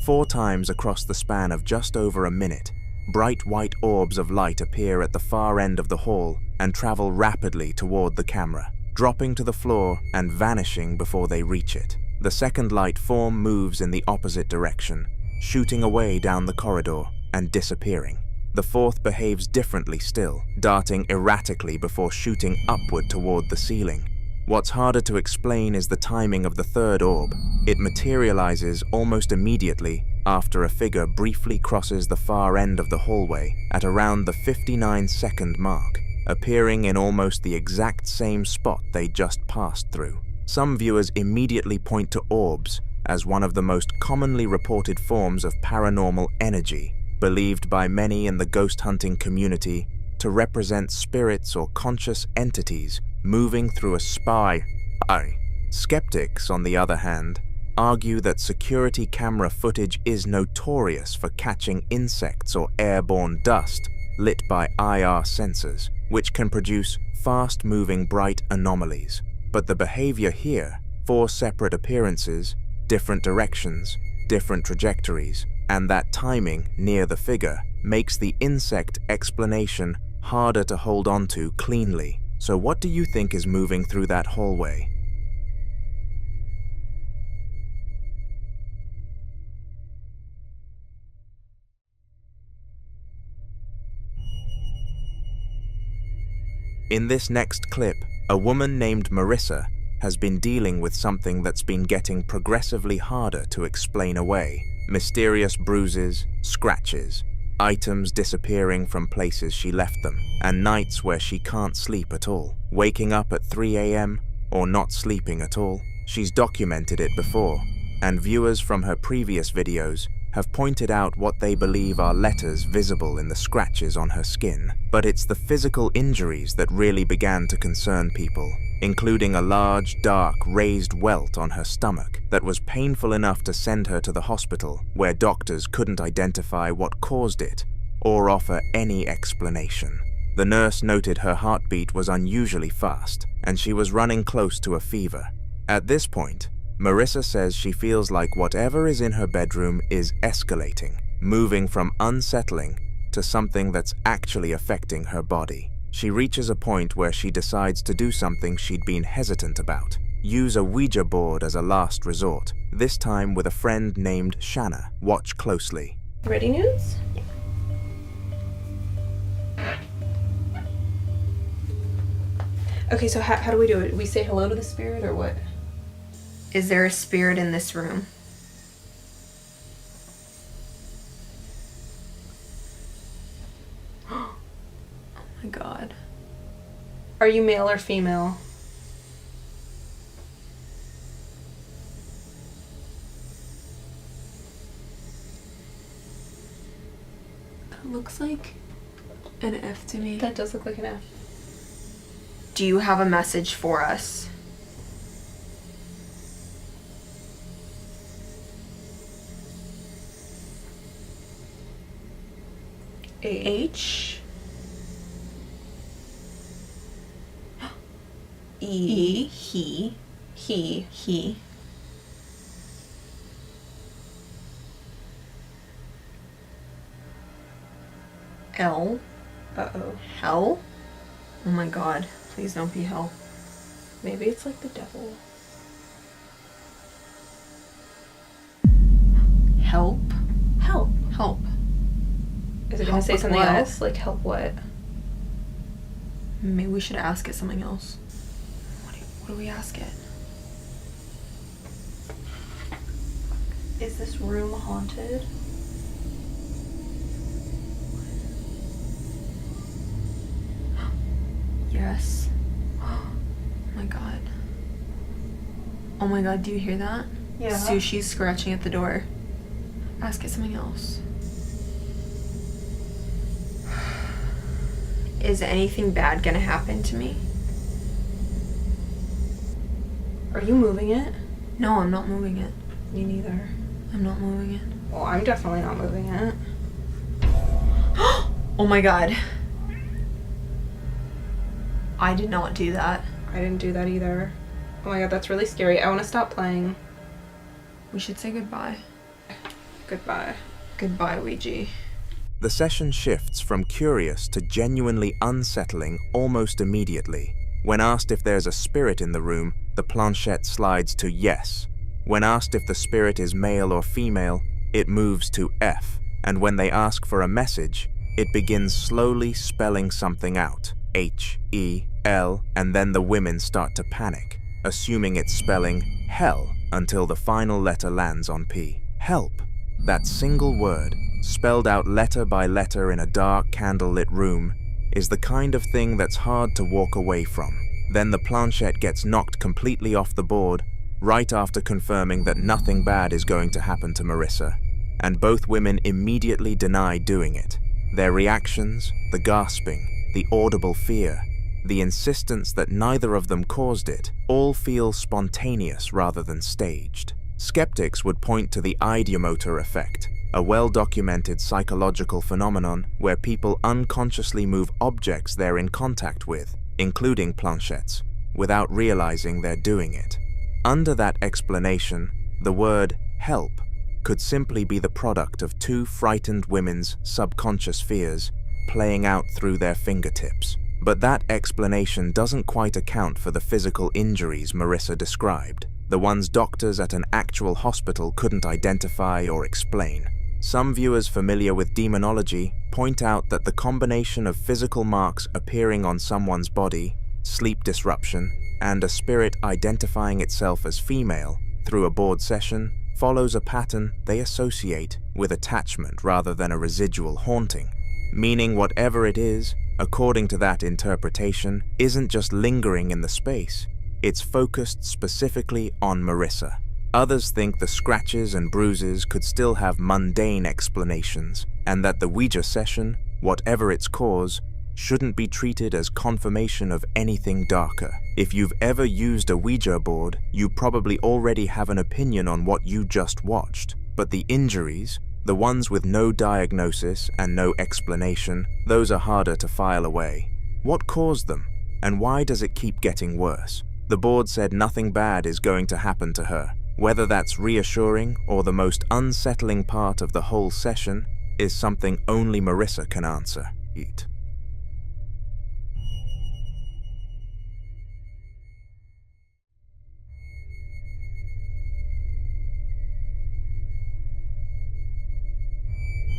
Four times across the span of just over a minute, bright white orbs of light appear at the far end of the hall and travel rapidly toward the camera, dropping to the floor and vanishing before they reach it. The second light form moves in the opposite direction, shooting away down the corridor and disappearing. The fourth behaves differently still, darting erratically before shooting upward toward the ceiling. What's harder to explain is the timing of the third orb. It materializes almost immediately after a figure briefly crosses the far end of the hallway at around the 59-second mark, appearing in almost the exact same spot they just passed through. Some viewers immediately point to orbs as one of the most commonly reported forms of paranormal energy, believed by many in the ghost hunting community to represent spirits or conscious entities moving through a spy. Skeptics, on the other hand, argue that security camera footage is notorious for catching insects or airborne dust lit by IR sensors, which can produce fast-moving bright anomalies. But the behavior here, 4 separate appearances, different directions, different trajectories, and that timing near the figure makes the insect explanation harder to hold on to cleanly. So what do you think is moving through that hallway? In this next clip, a woman named Marissa has been dealing with something that's been getting progressively harder to explain away. Mysterious bruises, scratches, items disappearing from places she left them, and nights where she can't sleep at all, waking up at 3 a.m. or not sleeping at all. She's documented it before, and viewers from her previous videos have pointed out what they believe are letters visible in the scratches on her skin. But it's the physical injuries that really began to concern people, including a large, dark, raised welt on her stomach that was painful enough to send her to the hospital, where doctors couldn't identify what caused it or offer any explanation. The nurse noted her heartbeat was unusually fast, and she was running close to a fever. At this point, Marissa says she feels like whatever is in her bedroom is escalating, moving from unsettling to something that's actually affecting her body. She reaches a point where she decides to do something she'd been hesitant about. Use a Ouija board as a last resort, this time with a friend named Shanna. Watch closely. Ready, Nudes? Okay, so how do we do it? We say hello to the spirit or what? Is there a spirit in this room? Oh my god. Are you male or female? That looks like an F to me. That does look like an F. Do you have a message for us? H E he L hell? Oh my god, please don't be hell. Maybe it's like the devil. Help. Is it gonna say something else? Like help what? Maybe we should ask it something else. What do we ask it? Is this room haunted? Yes. Oh my god. Oh my god, do you hear that? Yeah. Sushi's scratching at the door. Ask it something else. Is anything bad gonna happen to me? Are you moving it? No, I'm not moving it. Me neither. I'm not moving it. Well, I'm definitely not moving it. Oh my god. I did not do that. I didn't do that either. Oh my god, that's really scary. I want to stop playing. We should say goodbye. Goodbye. Goodbye, Ouija. The session shifts from curious to genuinely unsettling almost immediately. When asked if there's a spirit in the room, the planchette slides to yes. When asked if the spirit is male or female, it moves to F. And when they ask for a message, it begins slowly spelling something out. H, E, L, and then the women start to panic, assuming it's spelling hell until the final letter lands on P. Help. That single word, spelled out letter by letter in a dark candlelit room, is the kind of thing that's hard to walk away from. Then the planchette gets knocked completely off the board, right after confirming that nothing bad is going to happen to Marissa, and both women immediately deny doing it. Their reactions, the gasping, the audible fear, the insistence that neither of them caused it, all feel spontaneous rather than staged. Skeptics would point to the ideomotor effect, a well-documented psychological phenomenon where people unconsciously move objects they're in contact with, including planchettes, without realizing they're doing it. Under that explanation, the word help could simply be the product of two frightened women's subconscious fears playing out through their fingertips. But that explanation doesn't quite account for the physical injuries Marissa described, the ones doctors at an actual hospital couldn't identify or explain. Some viewers familiar with demonology point out that the combination of physical marks appearing on someone's body, sleep disruption, and a spirit identifying itself as female through a board session follows a pattern they associate with attachment rather than a residual haunting, meaning whatever it is, according to that interpretation, isn't just lingering in the space, it's focused specifically on Marissa. Others think the scratches and bruises could still have mundane explanations, and that the Ouija session, whatever its cause, shouldn't be treated as confirmation of anything darker. If you've ever used a Ouija board, you probably already have an opinion on what you just watched. But the injuries, the ones with no diagnosis and no explanation, those are harder to file away. What caused them, and why does it keep getting worse? The board said nothing bad is going to happen to her, Whether that's reassuring or the most unsettling part of the whole session is something only Marissa can answer.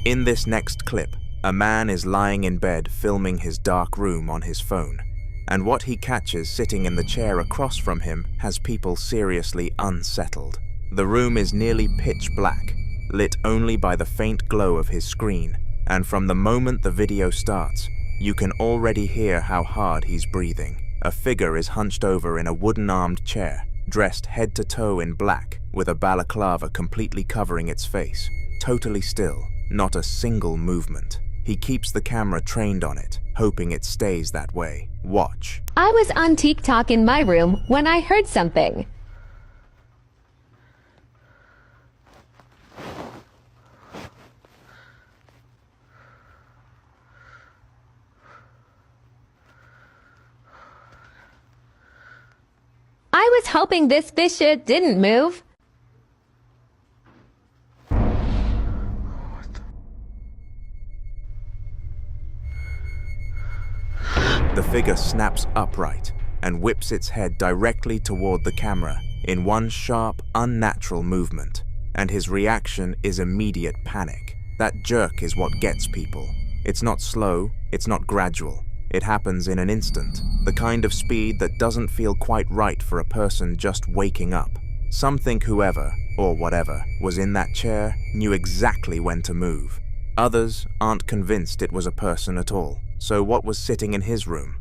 In this next clip, a man is lying in bed filming his dark room on his phone, and what he catches sitting in the chair across from him has people seriously unsettled. The room is nearly pitch black, lit only by the faint glow of his screen, and from the moment the video starts, you can already hear how hard he's breathing. A figure is hunched over in a wooden-armed chair, dressed head to toe in black, with a balaclava completely covering its face, totally still. Not a single movement. He keeps the camera trained on it, hoping it stays that way. Watch. I was on TikTok in my room when I heard something. I was hoping this fish didn't move. The figure snaps upright and whips its head directly toward the camera in one sharp, unnatural movement, and his reaction is immediate panic. That jerk is what gets people. It's not slow, it's not gradual. It happens in an instant, the kind of speed that doesn't feel quite right for a person just waking up. Some think whoever, or whatever, was in that chair knew exactly when to move. Others aren't convinced it was a person at all. So what was sitting in his room?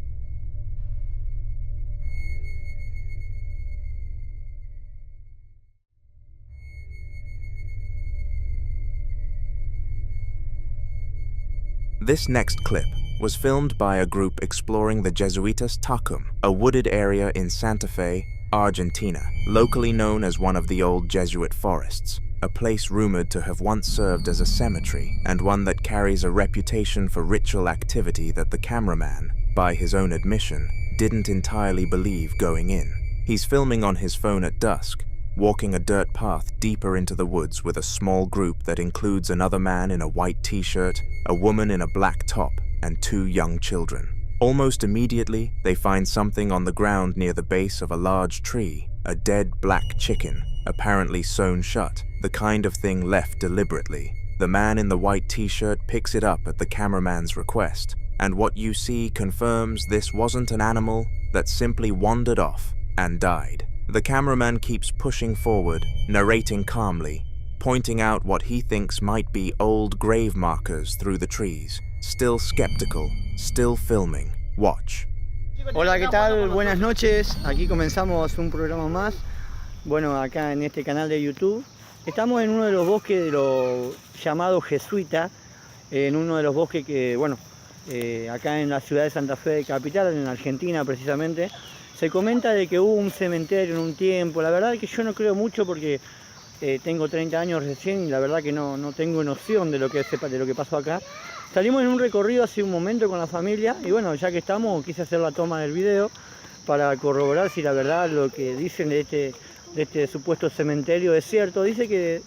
This next clip was filmed by a group exploring the Jesuitas Tacum, a wooded area in Santa Fe, Argentina, locally known as one of the old Jesuit forests, a place rumored to have once served as a cemetery, and one that carries a reputation for ritual activity that the cameraman, by his own admission, didn't entirely believe going in. He's filming on his phone at dusk, walking a dirt path deeper into the woods with a small group that includes another man in a white t-shirt, a woman in a black top, and 2 young children. Almost immediately, they find something on the ground near the base of a large tree, a dead black chicken, apparently sewn shut, the kind of thing left deliberately. The man in the white t-shirt picks it up at the cameraman's request, and what you see confirms this wasn't an animal that simply wandered off and died. The cameraman keeps pushing forward, narrating calmly, pointing out what he thinks might be old grave markers through the trees. Still skeptical, still filming. Watch. Hola, ¿qué tal? Buenas noches. Aquí comenzamos un programa más. Bueno, acá en este canal de YouTube. Estamos en uno de los bosques de los llamados jesuitas. En uno de los bosques que, bueno, acá en la ciudad de Santa Fe, capital, en Argentina precisamente. Se comenta de que hubo un cementerio en un tiempo. La verdad es que yo no creo mucho porque tengo 30 años recién y la verdad que no tengo noción de lo que pasó acá. Salimos en un recorrido hace un momento con la familia y bueno, ya que estamos, quise hacer la toma del video para corroborar si la verdad lo que dicen de este supuesto cementerio es cierto. Dice que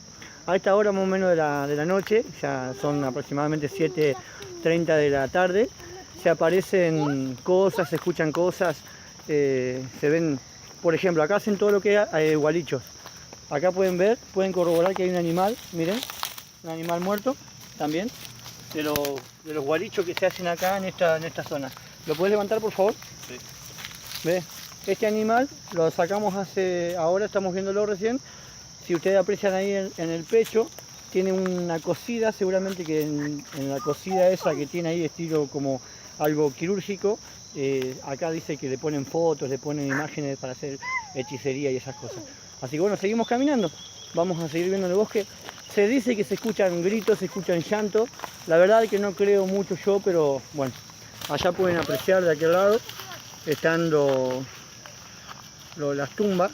a esta hora más o menos de la noche, ya son aproximadamente 7:30 de la tarde, se aparecen cosas, se escuchan cosas, se ven, por ejemplo, acá hacen todo lo que es gualichos. Acá pueden ver, pueden corroborar que hay un animal, miren, un animal muerto también. De los gualichos que se hacen acá en esta zona. ¿Lo puedes levantar, por favor? Sí. ¿Ve? Este animal lo sacamos ahora estamos viéndolo recién. Si ustedes aprecian ahí en el pecho, tiene una cosida, seguramente que en la cosida esa que tiene ahí estilo como algo quirúrgico, acá dice que le ponen fotos, le ponen imágenes para hacer hechicería y esas cosas. Así que bueno, seguimos caminando, vamos a seguir viendo el bosque. Se dice que se escuchan gritos, se escuchan llantos. La verdad es que no creo mucho yo, pero bueno, allá pueden apreciar de aquel lado, están las tumbas.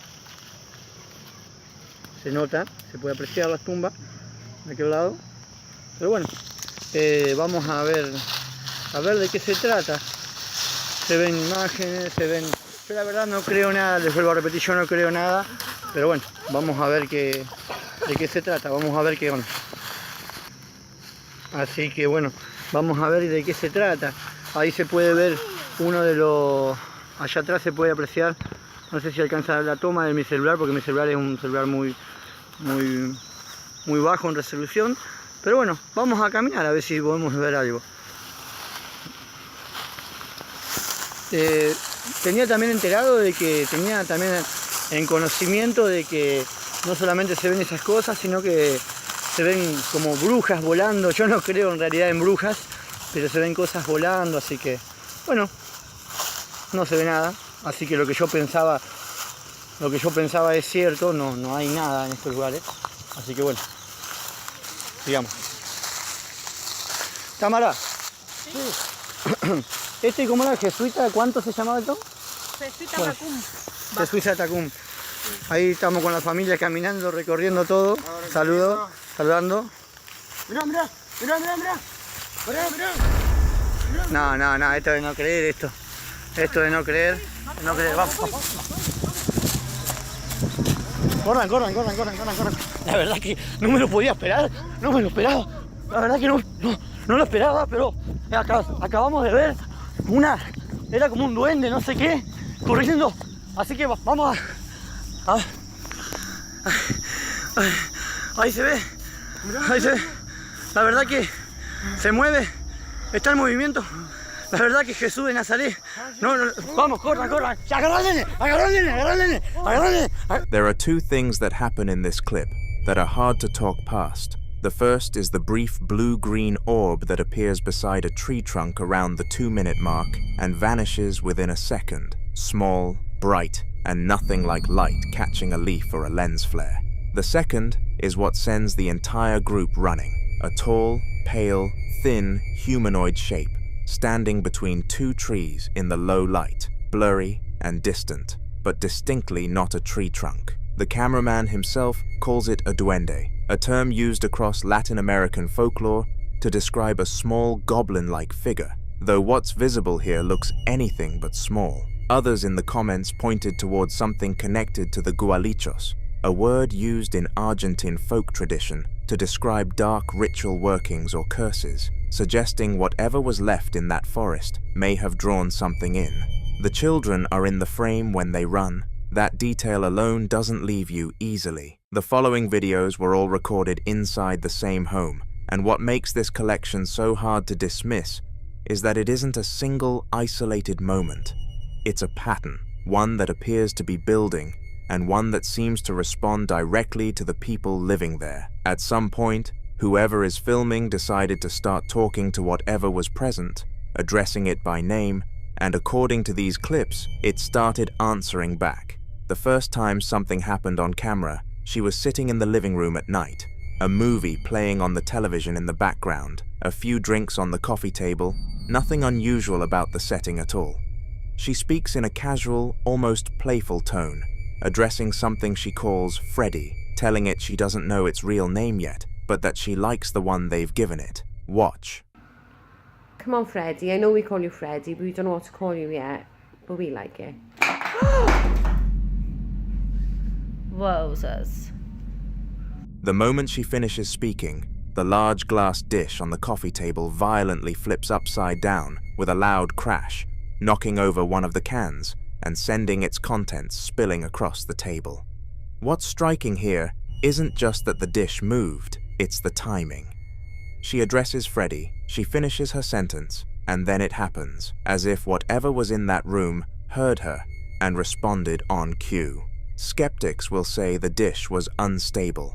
Se nota, se puede apreciar las tumbas de aquel lado. Pero bueno, vamos a ver de qué se trata. Se ven imágenes, se ven... Yo la verdad no creo nada, les vuelvo a repetir, yo no creo nada. Pero bueno, vamos a ver de qué se trata, vamos a ver qué onda. Así que bueno, vamos a ver de qué se trata. Ahí se puede ver uno de los... Allá atrás se puede apreciar, no sé si alcanza la toma de mi celular, porque mi celular es un celular muy bajo en resolución. Pero bueno, vamos a caminar a ver si podemos ver algo. Tenía también enterado de que tenía también en conocimiento de que no solamente se ven esas cosas, sino que se ven como brujas volando. Yo no creo en realidad en brujas, pero se ven cosas volando, así que bueno, no se ve nada. Así que lo que yo pensaba es cierto, no hay nada en estos lugares. Así que bueno, sigamos. Tamara. Sí. ¿Cómo era? ¿Jesuita? ¿Cuánto se llamaba esto? Jesuita bueno, Tacum. Jesuita Tacum. Ahí estamos con la familia caminando, recorriendo todo. Saludando. Mirá. No, esto de no creer, esto de no creer. Vamos. Corran. La verdad que no me lo podía esperar, La verdad que no lo esperaba, pero acabamos de ver era como un duende, no sé qué, corriendo. Así que vamos a ahí se ve. La verdad que se mueve, está en movimiento. La verdad que Jesús de Nazaret. No, vamos, corran. Agárrenle. There are two things that happen in this clip that are hard to talk past. The first is the brief blue-green orb that appears beside a tree trunk around the 2-minute mark and vanishes within a second, small, bright, and nothing like light catching a leaf or a lens flare. The second is what sends the entire group running, a tall, pale, thin, humanoid shape, standing between two trees in the low light, blurry and distant, but distinctly not a tree trunk. The cameraman himself calls it a duende, a term used across Latin American folklore to describe a small goblin-like figure, though what's visible here looks anything but small. Others in the comments pointed towards something connected to the gualichos, a word used in Argentine folk tradition to describe dark ritual workings or curses, suggesting whatever was left in that forest may have drawn something in. The children are in the frame when they run. That detail alone doesn't leave you easily. The following videos were all recorded inside the same home, and what makes this collection so hard to dismiss is that it isn't a single isolated moment. It's a pattern, one that appears to be building, and one that seems to respond directly to the people living there. At some point, whoever is filming decided to start talking to whatever was present, addressing it by name, and according to these clips, it started answering back. The first time something happened on camera, she was sitting in the living room at night, a movie playing on the television in the background, a few drinks on the coffee table, nothing unusual about the setting at all. She speaks in a casual, almost playful tone, addressing something she calls Freddy, telling it she doesn't know its real name yet, but that she likes the one they've given it. Watch. Come on, Freddy. I know we call you Freddy, but we don't know what to call you yet. But we like it. Wowzers. The moment she finishes speaking, the large glass dish on the coffee table violently flips upside down with a loud crash, knocking over one of the cans and sending its contents spilling across the table. What's striking here isn't just that the dish moved, it's the timing. She addresses Freddy, she finishes her sentence, and then it happens, as if whatever was in that room heard her and responded on cue. Skeptics will say the dish was unstable,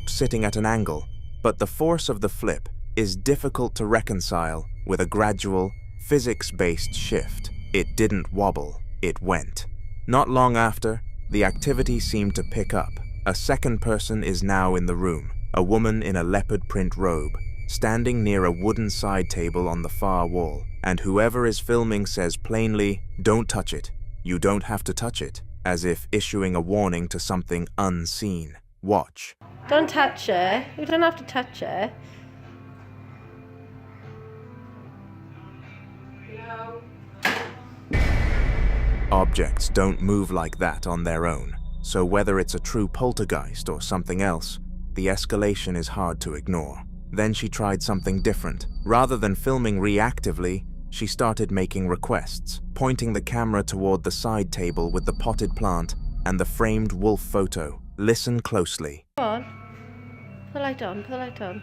sitting at an angle, but the force of the flip is difficult to reconcile with a gradual, physics-based shift. It didn't wobble, it went. Not long after, the activity seemed to pick up. A second person is now in the room, a woman in a leopard print robe, standing near a wooden side table on the far wall, and whoever is filming says plainly, "Don't touch it. You don't have to touch it," as if issuing a warning to something unseen. Watch. Don't touch it. You don't have to touch it. Objects don't move like that on their own. so whether it's a true poltergeist or something else, the escalation is hard to ignore. Then she tried something different. Rather than filming reactively, she started making requests, pointing the camera toward the side table with the potted plant and the framed wolf photo. Listen closely. Come on. Put the light on, put the light on.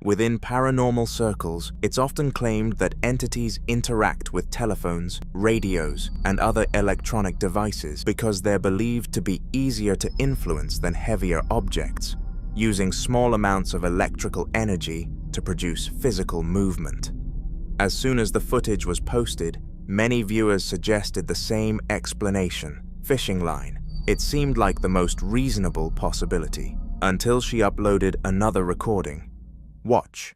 Within paranormal circles, it's often claimed that entities interact with telephones, radios, and other electronic devices because they're believed to be easier to influence than heavier objects, using small amounts of electrical energy to produce physical movement. As soon as the footage was posted, many viewers suggested the same explanation: fishing line. It seemed like the most reasonable possibility, until she uploaded another recording. Watch.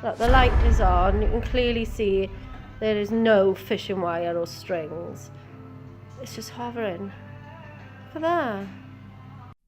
Look, the light is on. You can clearly see there is no fishing wire or strings. It's just hovering. Look at that.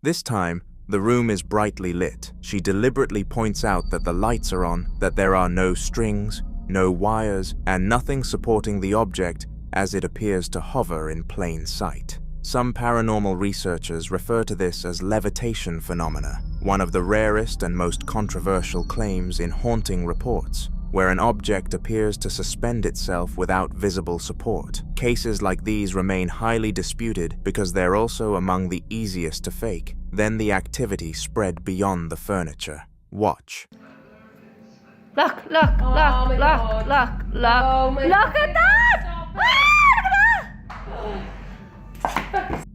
This time, the room is brightly lit. She deliberately points out that the lights are on, that there are no strings, no wires, and nothing supporting the object as it appears to hover in plain sight. Some paranormal researchers refer to this as levitation phenomena, one of the rarest and most controversial claims in haunting reports, where an object appears to suspend itself without visible support. Cases like these remain highly disputed because they're also among the easiest to fake. Then the activity spread beyond the furniture. Watch. Look, look, look, look, look, look. Oh my Look at that!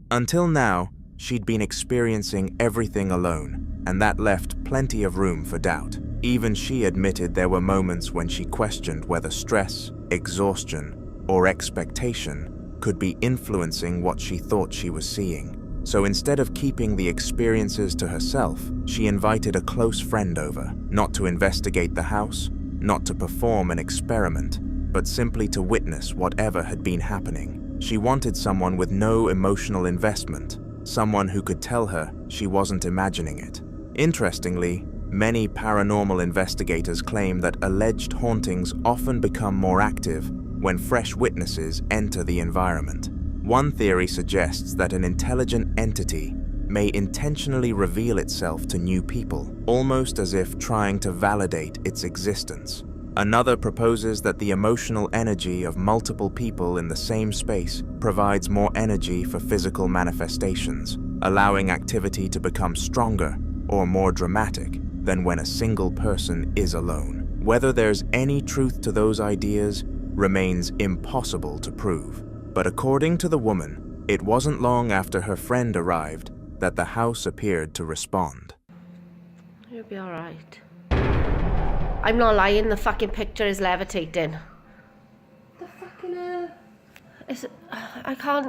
Until now, she'd been experiencing everything alone, and that left plenty of room for doubt. Even she admitted there were moments when she questioned whether stress, exhaustion, or expectation could be influencing what she thought she was seeing. So instead of keeping the experiences to herself, she invited a close friend over, not to investigate the house, not to perform an experiment, but simply to witness whatever had been happening. She wanted someone with no emotional investment, someone who could tell her she wasn't imagining it. Interestingly, many paranormal investigators claim that alleged hauntings often become more active when fresh witnesses enter the environment. One theory suggests that an intelligent entity may intentionally reveal itself to new people, almost as if trying to validate its existence. Another proposes that the emotional energy of multiple people in the same space provides more energy for physical manifestations, allowing activity to become stronger or more dramatic than when a single person is alone. Whether there's any truth to those ideas remains impossible to prove. But according to the woman, it wasn't long after her friend arrived that the house appeared to respond. You'll be alright. I'm not lying, the fucking picture is levitating. The fucking hell?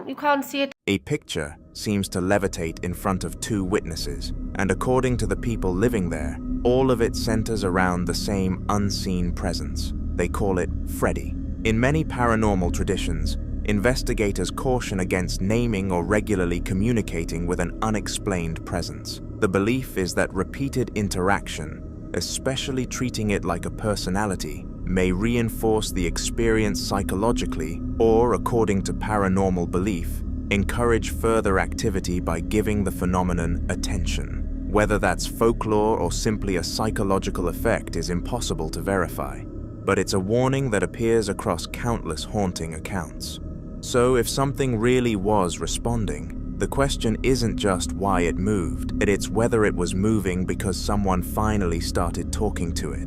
You can't see it. A picture seems to levitate in front of two witnesses, and according to the people living there, all of it centers around the same unseen presence. They call it Freddy. In many paranormal traditions, investigators caution against naming or regularly communicating with an unexplained presence. The belief is that repeated interaction, especially treating it like a personality, may reinforce the experience psychologically or, according to paranormal belief, encourage further activity by giving the phenomenon attention. Whether that's folklore or simply a psychological effect is impossible to verify, but it's a warning that appears across countless haunting accounts. So if something really was responding, the question isn't just why it moved, it's whether it was moving because someone finally started talking to it.